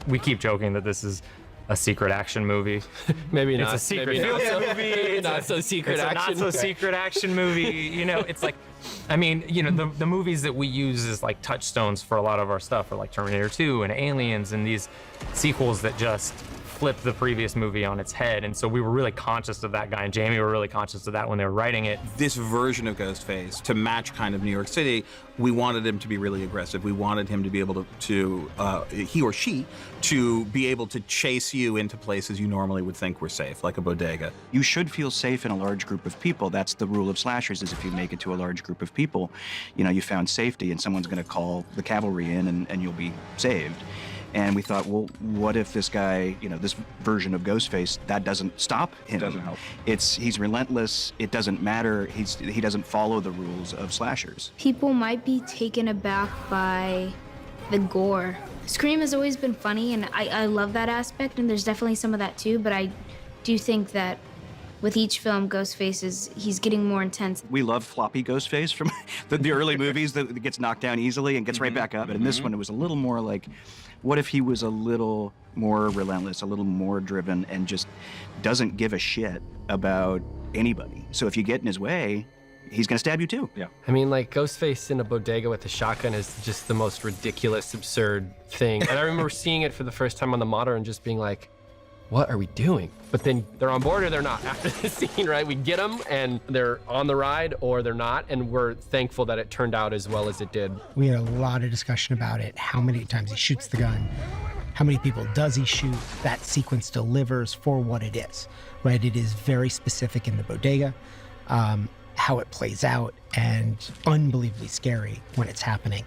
Speaker 8: We keep joking that this is a secret action movie.
Speaker 13: Maybe not.
Speaker 8: It's a secret
Speaker 13: maybe
Speaker 8: movie.
Speaker 13: maybe not so secret action.
Speaker 8: It's a not so secret action movie. It's like, the movies that we use as like touchstones for a lot of our stuff are like Terminator 2 and Aliens and these sequels that just flip the previous movie on its head. And so we were really conscious of that. Guy and Jamie were really conscious of that when they were writing it.
Speaker 12: This version of Ghostface, to match kind of New York City, we wanted him to be really aggressive. We wanted him to be able to he or she, to be able to chase you into places you normally would think were safe, like a bodega.
Speaker 4: You should feel safe in a large group of people. That's the rule of slashers, is if you make it to a large group of people, you found safety and someone's gonna call the cavalry in and you'll be saved. And we thought, well, what if this guy, this version of Ghostface, that doesn't stop him?
Speaker 12: Doesn't help.
Speaker 4: He's relentless. It doesn't matter. He doesn't follow the rules of slashers.
Speaker 27: People might be taken aback by the gore. Scream has always been funny, and I love that aspect, and there's definitely some of that too, but I do think that with each film, Ghostface he's getting more intense.
Speaker 4: We love floppy Ghostface from the early movies that gets knocked down easily and gets right back up. But in this one, it was a little more like, what if he was a little more relentless, a little more driven, and just doesn't give a shit about anybody? So if you get in his way, he's gonna stab you too.
Speaker 12: Yeah.
Speaker 13: I mean, like, Ghostface in a bodega with a shotgun is just the most ridiculous, absurd thing. And I remember seeing it for the first time on the monitor and just being like, what are we doing? But then they're on board or they're not after the scene, right? We get them and they're on the ride or they're not, and we're thankful that it turned out as well as it did.
Speaker 2: We had a lot of discussion about it, how many times he shoots the gun, how many people does he shoot, that sequence delivers for what it is, right? It is very specific in the bodega, how it plays out, and unbelievably scary when it's happening.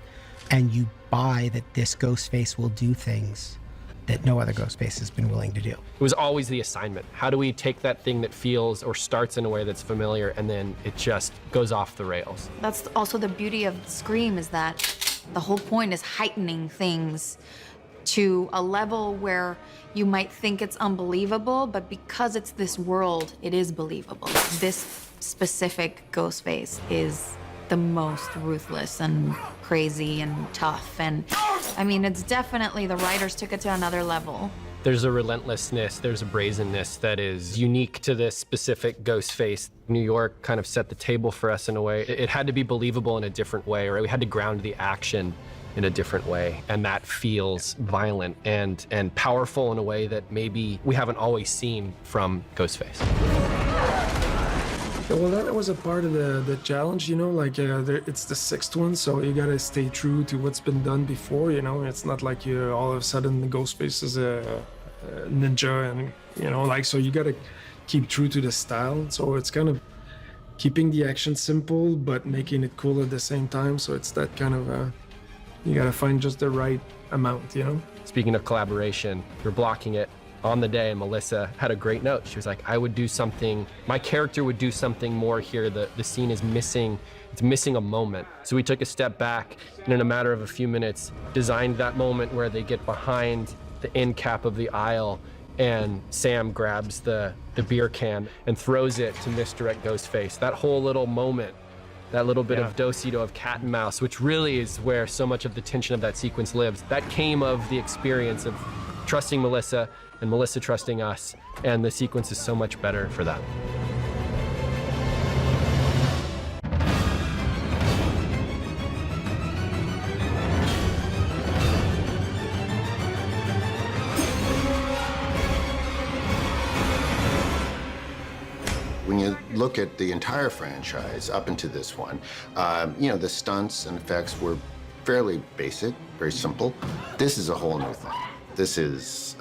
Speaker 2: And you buy that this Ghostface will do things that no other Ghostface has been willing to do.
Speaker 13: It was always the assignment. How do we take that thing that feels or starts in a way that's familiar and then it just goes off the rails?
Speaker 11: That's also the beauty of Scream, is that the whole point is heightening things to a level where you might think it's unbelievable, but because it's this world, it is believable. This specific Ghostface is the most ruthless and crazy and tough. And I mean, it's definitely, the writers took it to another level.
Speaker 13: There's a relentlessness, there's a brazenness that is unique to this specific Ghostface. New York kind of set the table for us in a way. It had to be believable in a different way, right? We had to ground the action in a different way. And that feels violent and powerful in a way that maybe we haven't always seen from Ghostface.
Speaker 14: Yeah, well, that was a part of the challenge, you know, like it's the 6th one, so you gotta stay true to what's been done before, you know. It's not like you all of a sudden the Ghostface is a ninja, and you know, like, so you gotta keep true to the style. So it's kind of keeping the action simple but making it cool at the same time. So it's that kind of you gotta find just the right amount, you know. Speaking of collaboration, you're blocking it on the day, and Melissa had a great note. She was like, I would do something, my character would do something more here. The scene is missing, it's missing a moment. So we took a step back and in a matter of a few minutes, designed that moment where they get behind the end cap of the aisle and Sam grabs the beer can and throws it to misdirect Ghostface. That whole little moment, that little bit of do-si-do of cat and mouse, which really is where so much of the tension of that sequence lives. That came of the experience of trusting Melissa and Melissa trusting us, and the sequence is so much better for that.
Speaker 9: When you look at the entire franchise up into this one, you know, the stunts and effects were fairly basic, very simple. This is a whole new thing. This is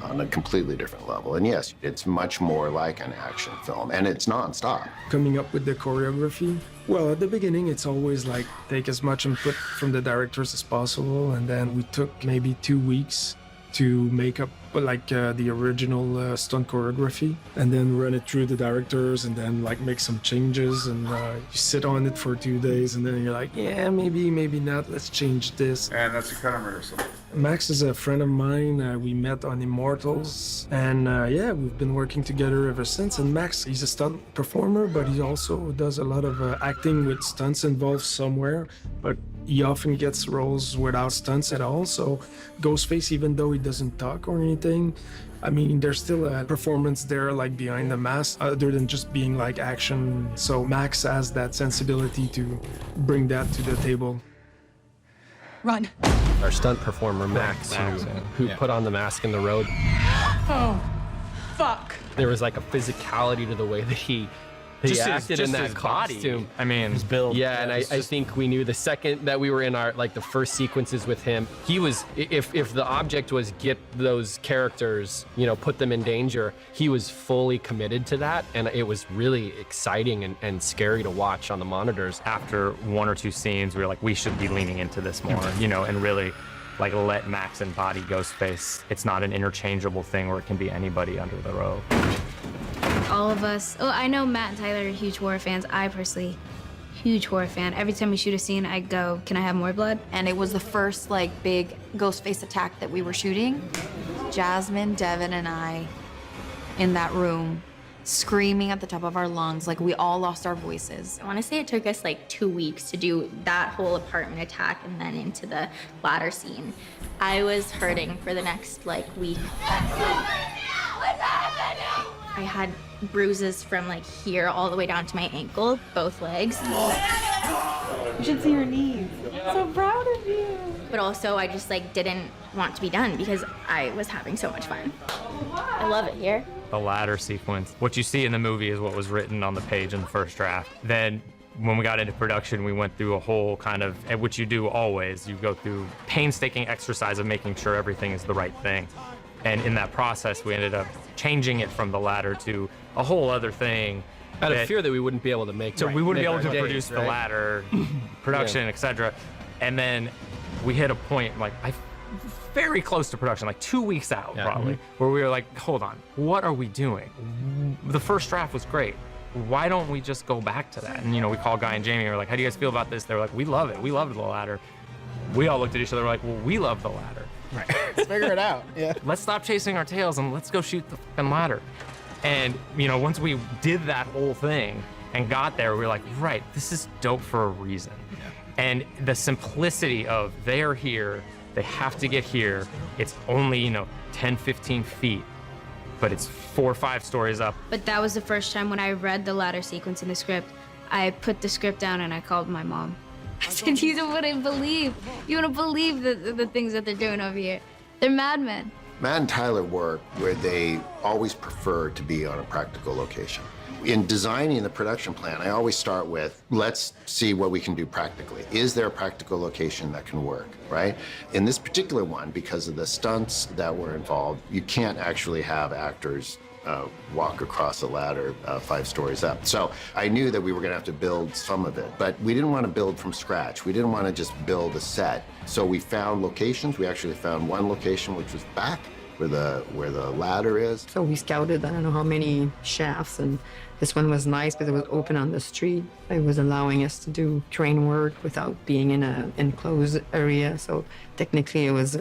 Speaker 9: on a completely different level. And yes, it's much more like an action film, and it's nonstop. Coming up with the choreography, well, at the beginning, it's always like take as much input from the directors as possible, and then we took maybe 2 weeks to make up like the original stunt choreography, and then run it through the directors, and then like make some changes, and you sit on it for 2 days, and then you're like, yeah, maybe not, let's change this. And that's a cut rehearsal. Max is a friend of mine. We met on Immortals, and yeah, we've been working together ever since. And Max, he's a stunt performer, but he also does a lot of acting with stunts involved somewhere, but he often gets roles without stunts at all. So Ghostface, even though he doesn't talk or anything, I mean, there's still a performance there, like behind the mask, other than just being like action. So Max has that sensibility to bring that to the table.
Speaker 5: Run.
Speaker 13: Our stunt performer, Max, who put on the mask in the road.
Speaker 5: Oh, fuck.
Speaker 13: There was like a physicality to the way that he acted in that costume.
Speaker 8: I mean, his build.
Speaker 13: Yeah, and I think we knew the second that we were in our, like the first sequences with him, he was, if the object was get those characters, you know, put them in danger, he was fully committed to that. And it was really exciting and scary to watch on the monitors.
Speaker 8: After 1 or 2 scenes, we were like, we should be leaning into this more, you know, and really like let Max embody Ghostface. It's not an interchangeable thing where it can be anybody under the robe.
Speaker 27: All of us, I know Matt and Tyler are huge horror fans. I personally, huge horror fan. Every time we shoot a scene, I go, can I have more blood?
Speaker 11: And it was the first like big Ghostface attack that we were shooting. Jasmine, Devin, and I in that room, screaming at the top of our lungs, like we all lost our voices.
Speaker 20: I want to say it took us like 2 weeks to do that whole apartment attack and then into the ladder scene. I was hurting for the next like week. I had bruises from like here all the way down to my ankle, both legs.
Speaker 5: You should see your knees. I'm so proud of you.
Speaker 20: But also I just like didn't want to be done because I was having so much fun. I love it here.
Speaker 8: The ladder sequence. What you see in the movie is what was written on the page in the first draft. Then when we got into production, we went through a whole kind of, which you do always, you go through painstaking exercise of making sure everything is the right thing. And in that process, we ended up changing it from the ladder to a whole other thing.
Speaker 13: Out of fear that we wouldn't be able to make.
Speaker 8: So we wouldn't be able to
Speaker 13: days,
Speaker 8: produce the
Speaker 13: right?
Speaker 8: ladder, production, etc. And then we hit a point very close to production, like 2 weeks out probably, where we were like, hold on, what are we doing? The first draft was great. Why don't we just go back to that? And we called Guy and Jamie and we're like, how do you guys feel about this? They were like, we love it. We loved the ladder. We all looked at each other like, well, we love the ladder.
Speaker 2: Right. Let's figure it out. Yeah.
Speaker 8: Let's stop chasing our tails and let's go shoot the fucking ladder. And once we did that whole thing and got there, we were like, right, this is dope for a reason. Yeah. And the simplicity of they're here, they have to get here. It's only, 10, 15 feet, but it's 4 or 5 stories up.
Speaker 27: But that was the first time when I read the ladder sequence in the script. I put the script down and I called my mom. I said, you wouldn't believe the things that they're doing over here. They're madmen.
Speaker 9: Matt and Tyler work where they always prefer to be on a practical location. In designing the production plan, I always start with, let's see what we can do practically. Is there a practical location that can work, right? In this particular one, because of the stunts that were involved, you can't actually have actors walk across a ladder 5 stories up. So I knew that we were gonna have to build some of it, but we didn't want to build from scratch. We didn't want to just build a set. So we found locations. We actually found one location, which was back where the ladder is.
Speaker 26: So we scouted, I don't know how many shafts, and this one was nice because it was open on the street. It was allowing us to do crane work without being in an enclosed area. So technically it was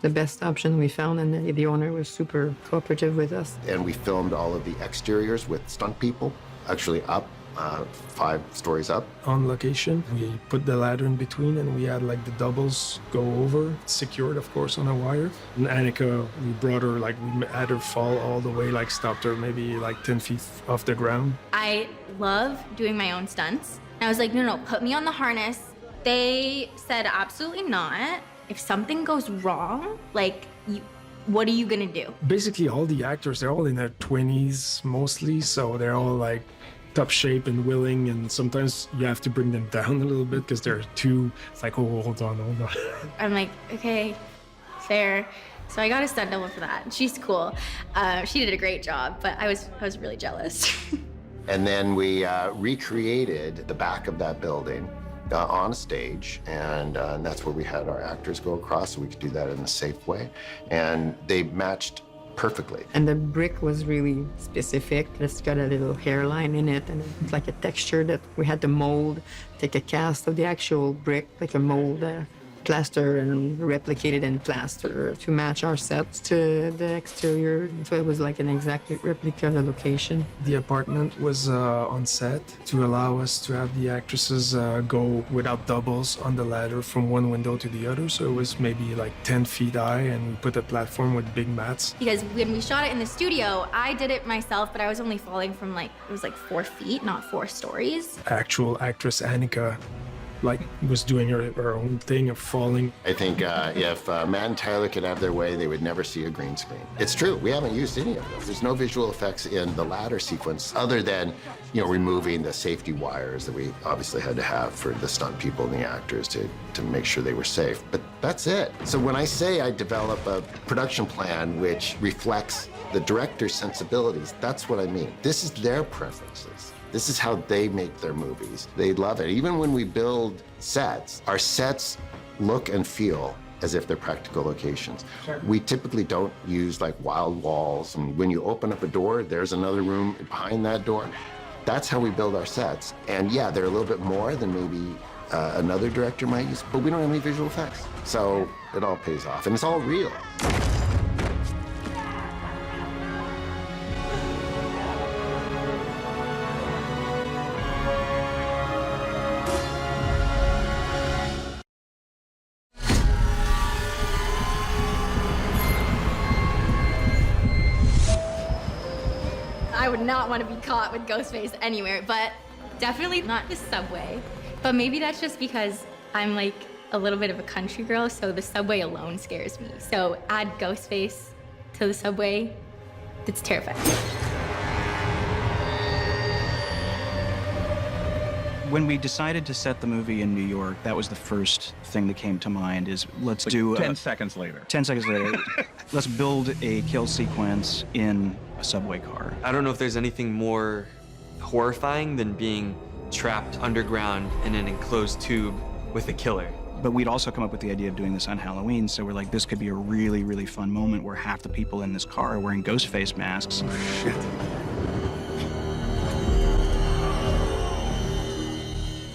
Speaker 26: the best option we found, and the owner was super cooperative with us.
Speaker 9: And we filmed all of the exteriors with stunt people, actually up, 5 stories up.
Speaker 14: On location, we put the ladder in between and we had like the doubles go over, secured of course on a wire. And Annika, we brought her, we had her fall all the way, stopped her maybe 10 feet off the ground.
Speaker 20: I love doing my own stunts. And I was like, no, put me on the harness. They said absolutely not. If something goes wrong, what are you gonna do?
Speaker 14: Basically all the actors, they're all in their 20s mostly, so they're all top shape and willing, and sometimes you have to bring them down a little bit because they're too, it's like, oh, hold on.
Speaker 20: I'm like, okay, fair. So I got a stunt double for that. She's cool. She did a great job, but I was really jealous.
Speaker 9: And then we recreated the back of that building on a stage, and that's where we had our actors go across so we could do that in a safe way. And they matched perfectly.
Speaker 26: And the brick was really specific. It's got a little hairline in it, and it's like a texture that we had to mold, take a cast of the actual brick, like a mold, plaster and replicate it in plaster to match our sets to the exterior. So it was like an exact replica of the location.
Speaker 14: The apartment was on set to allow us to have the actresses go without doubles on the ladder from one window to the other. So it was maybe 10 feet high, and we put a platform with big mats.
Speaker 20: Because when we shot it in the studio, I did it myself, but I was only falling from it was 4 feet, not 4 stories.
Speaker 14: Actual actress Annika was doing her own thing of falling.
Speaker 9: I think if Matt and Tyler could have their way, they would never see a green screen. It's true, we haven't used any of those. There's no visual effects in the ladder sequence other than, removing the safety wires that we obviously had to have for the stunt people and the actors to make sure they were safe. But that's it. So when I say I develop a production plan which reflects the director's sensibilities, that's what I mean. This is their preferences. This is how they make their movies. They love it. Even when we build sets, our sets look and feel as if they're practical locations. Sure. We typically don't use wild walls. And when you open up a door, there's another room behind that door. That's how we build our sets. And yeah, they're a little bit more than maybe another director might use, but we don't have any visual effects. So it all pays off, and it's all real.
Speaker 20: I would not want to be caught with Ghostface anywhere, but definitely not the subway. But maybe that's just because I'm a little bit of a country girl, so the subway alone scares me. So add Ghostface to the subway, It's terrifying.
Speaker 4: When we decided to set the movie in New York, that was the first thing that came to mind is let's do
Speaker 12: 10 seconds later.
Speaker 4: 10 seconds later, let's build a kill sequence in a subway car.
Speaker 1: I don't know if there's anything more horrifying than being trapped underground in an enclosed tube with a killer.
Speaker 4: But we'd also come up with the idea of doing this on Halloween, so we're like, this could be a really, really fun moment where half the people in this car are wearing ghost face masks.
Speaker 17: Oh, shit.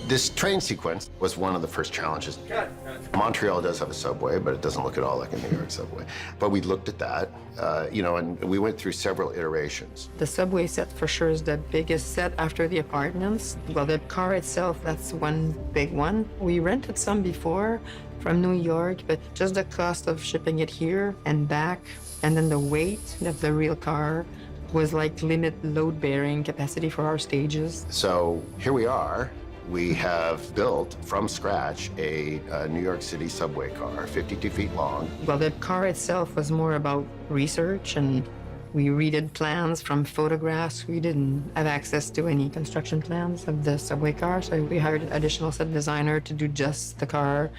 Speaker 9: This train sequence was one of the first challenges. Montreal does have a subway, but it doesn't look at all like a New York subway. But we looked at that, and we went through several iterations.
Speaker 26: The subway set for sure is the biggest set after the apartments. Well, the car itself, that's one big one. We rented some before from New York, but just the cost of shipping it here and back, and then the weight of the real car was like limit load-bearing capacity for our stages.
Speaker 9: So here we are. We have built from scratch a New York City subway car, 52 feet long.
Speaker 26: Well, the car itself was more about research, and we redid plans from photographs. We didn't have access to any construction plans of the subway car, so we hired an additional set designer to do just the car.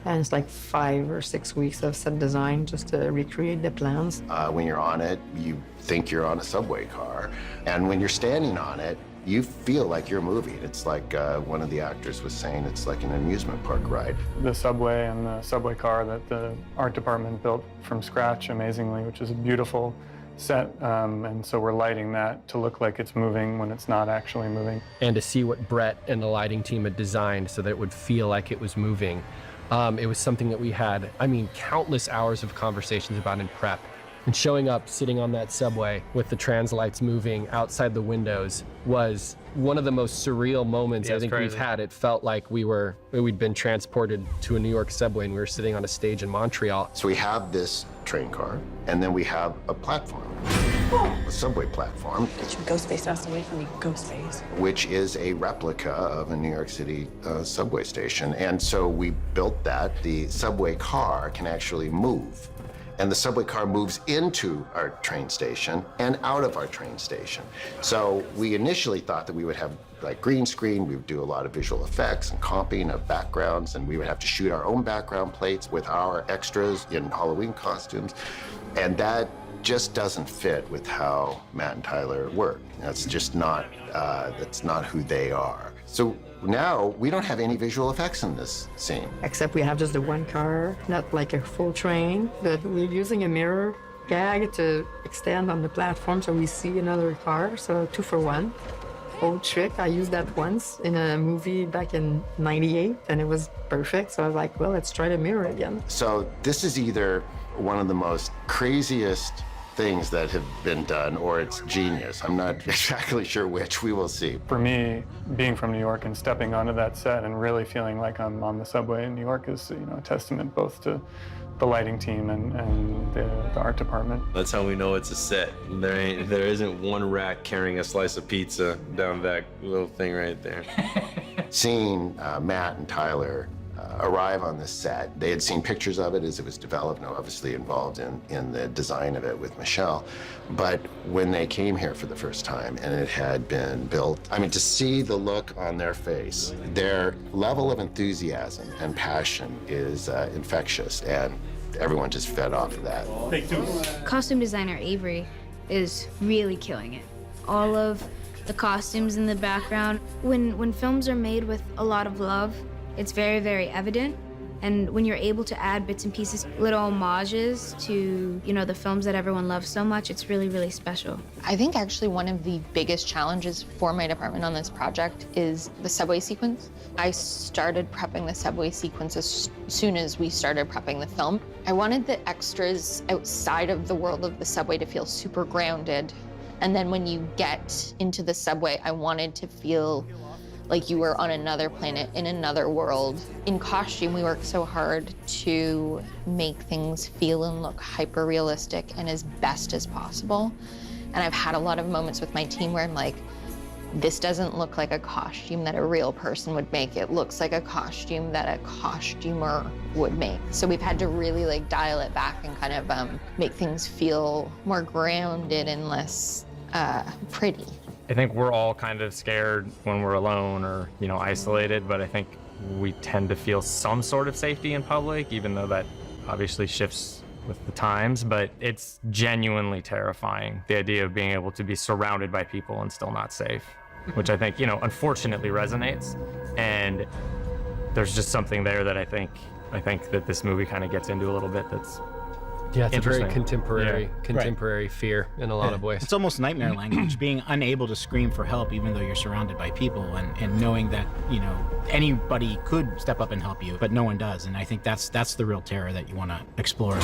Speaker 26: And it's like 5 or 6 weeks of set design just to recreate the plans.
Speaker 9: When you're on it, you think you're on a subway car. And when you're standing on it, you feel like you're moving. It's like one of the actors was saying, it's like an amusement park ride.
Speaker 14: The subway and the subway car that the art department built from scratch amazingly, which is a beautiful set. And so we're lighting that to look like it's moving when it's not actually moving.
Speaker 13: And to see what Brett and the lighting team had designed so that it would feel like it was moving. It was something that we had, countless hours of conversations about in prep. And showing up, sitting on that subway with the trans lights moving outside the windows was one of the most surreal moments I think we've had. It felt like we'd been transported to a New York subway and we were sitting on a stage in Montreal.
Speaker 9: So we have this train car, and then we have a platform, a subway platform.
Speaker 5: Get your ghost face ass away from me, ghost face.
Speaker 9: Which is a replica of a New York City subway station. And so we built that. The subway car can actually move. And the subway car moves into our train station and out of our train station. So we initially thought that we would have like green screen, we would do a lot of visual effects and comping of backgrounds, and we would have to shoot our own background plates with our extras in Halloween costumes. And that just doesn't fit with how Matt and Tyler work. That's just not, that's not who they are. So now we don't have any visual effects in this scene.
Speaker 26: Except we have just the one car, not like a full train, but we're using a mirror gag to extend on the platform so we see another car, so 2 for 1. Old trick, I used that once in a movie back in '98 and it was perfect, so I was like, well, let's try the mirror again.
Speaker 9: So this is either one of the most craziest things that have been done, or it's genius. I'm not exactly sure which. We will see.
Speaker 14: For me, being from New York and stepping onto that set and really feeling like I'm on the subway in New York is, a testament both to the lighting team and the art department.
Speaker 15: That's how we know it's a set. There isn't one rack carrying a slice of pizza down that little thing right there.
Speaker 9: Seeing Matt and Tyler arrive on this set. They had seen pictures of it as it was developed, and obviously involved in the design of it with Michelle. But when they came here for the first time and it had been built, to see the look on their face, their level of enthusiasm and passion is infectious, and everyone just fed off of that.
Speaker 27: Costume designer Avery is really killing it. All of the costumes in the background. When films are made with a lot of love, it's very, very evident. And when you're able to add bits and pieces, little homages to, the films that everyone loves so much, it's really, really special.
Speaker 11: I think actually one of the biggest challenges for my department on this project is the subway sequence. I started prepping the subway sequence as soon as we started prepping the film. I wanted the extras outside of the world of the subway to feel super grounded. And then when you get into the subway, I wanted to feel like you were on another planet, in another world. In costume, we work so hard to make things feel and look hyper-realistic and as best as possible. And I've had a lot of moments with my team where I'm like,
Speaker 18: This doesn't look like a costume that a real person would make. It looks like a costume that a costumer would make. So we've had to really like dial it back and kind of make things feel more grounded and less pretty.
Speaker 8: I think we're all kind of scared when we're alone or, you know, isolated, but I think we tend to feel some sort of safety in public, even though that obviously shifts with the times, but it's genuinely terrifying, the idea of being able to be surrounded by people and still not safe, which I think, you know, unfortunately resonates. And there's just something there that I think that this movie kind of gets into a little bit that's
Speaker 13: Yeah, it's a very
Speaker 8: interesting.
Speaker 13: contemporary fear in a lot of ways.
Speaker 19: It's almost nightmare language, being unable to scream for help even though you're surrounded by people, and knowing that, you know, anybody could step up and help you, but no one does. And I think that's the real terror that you want to explore.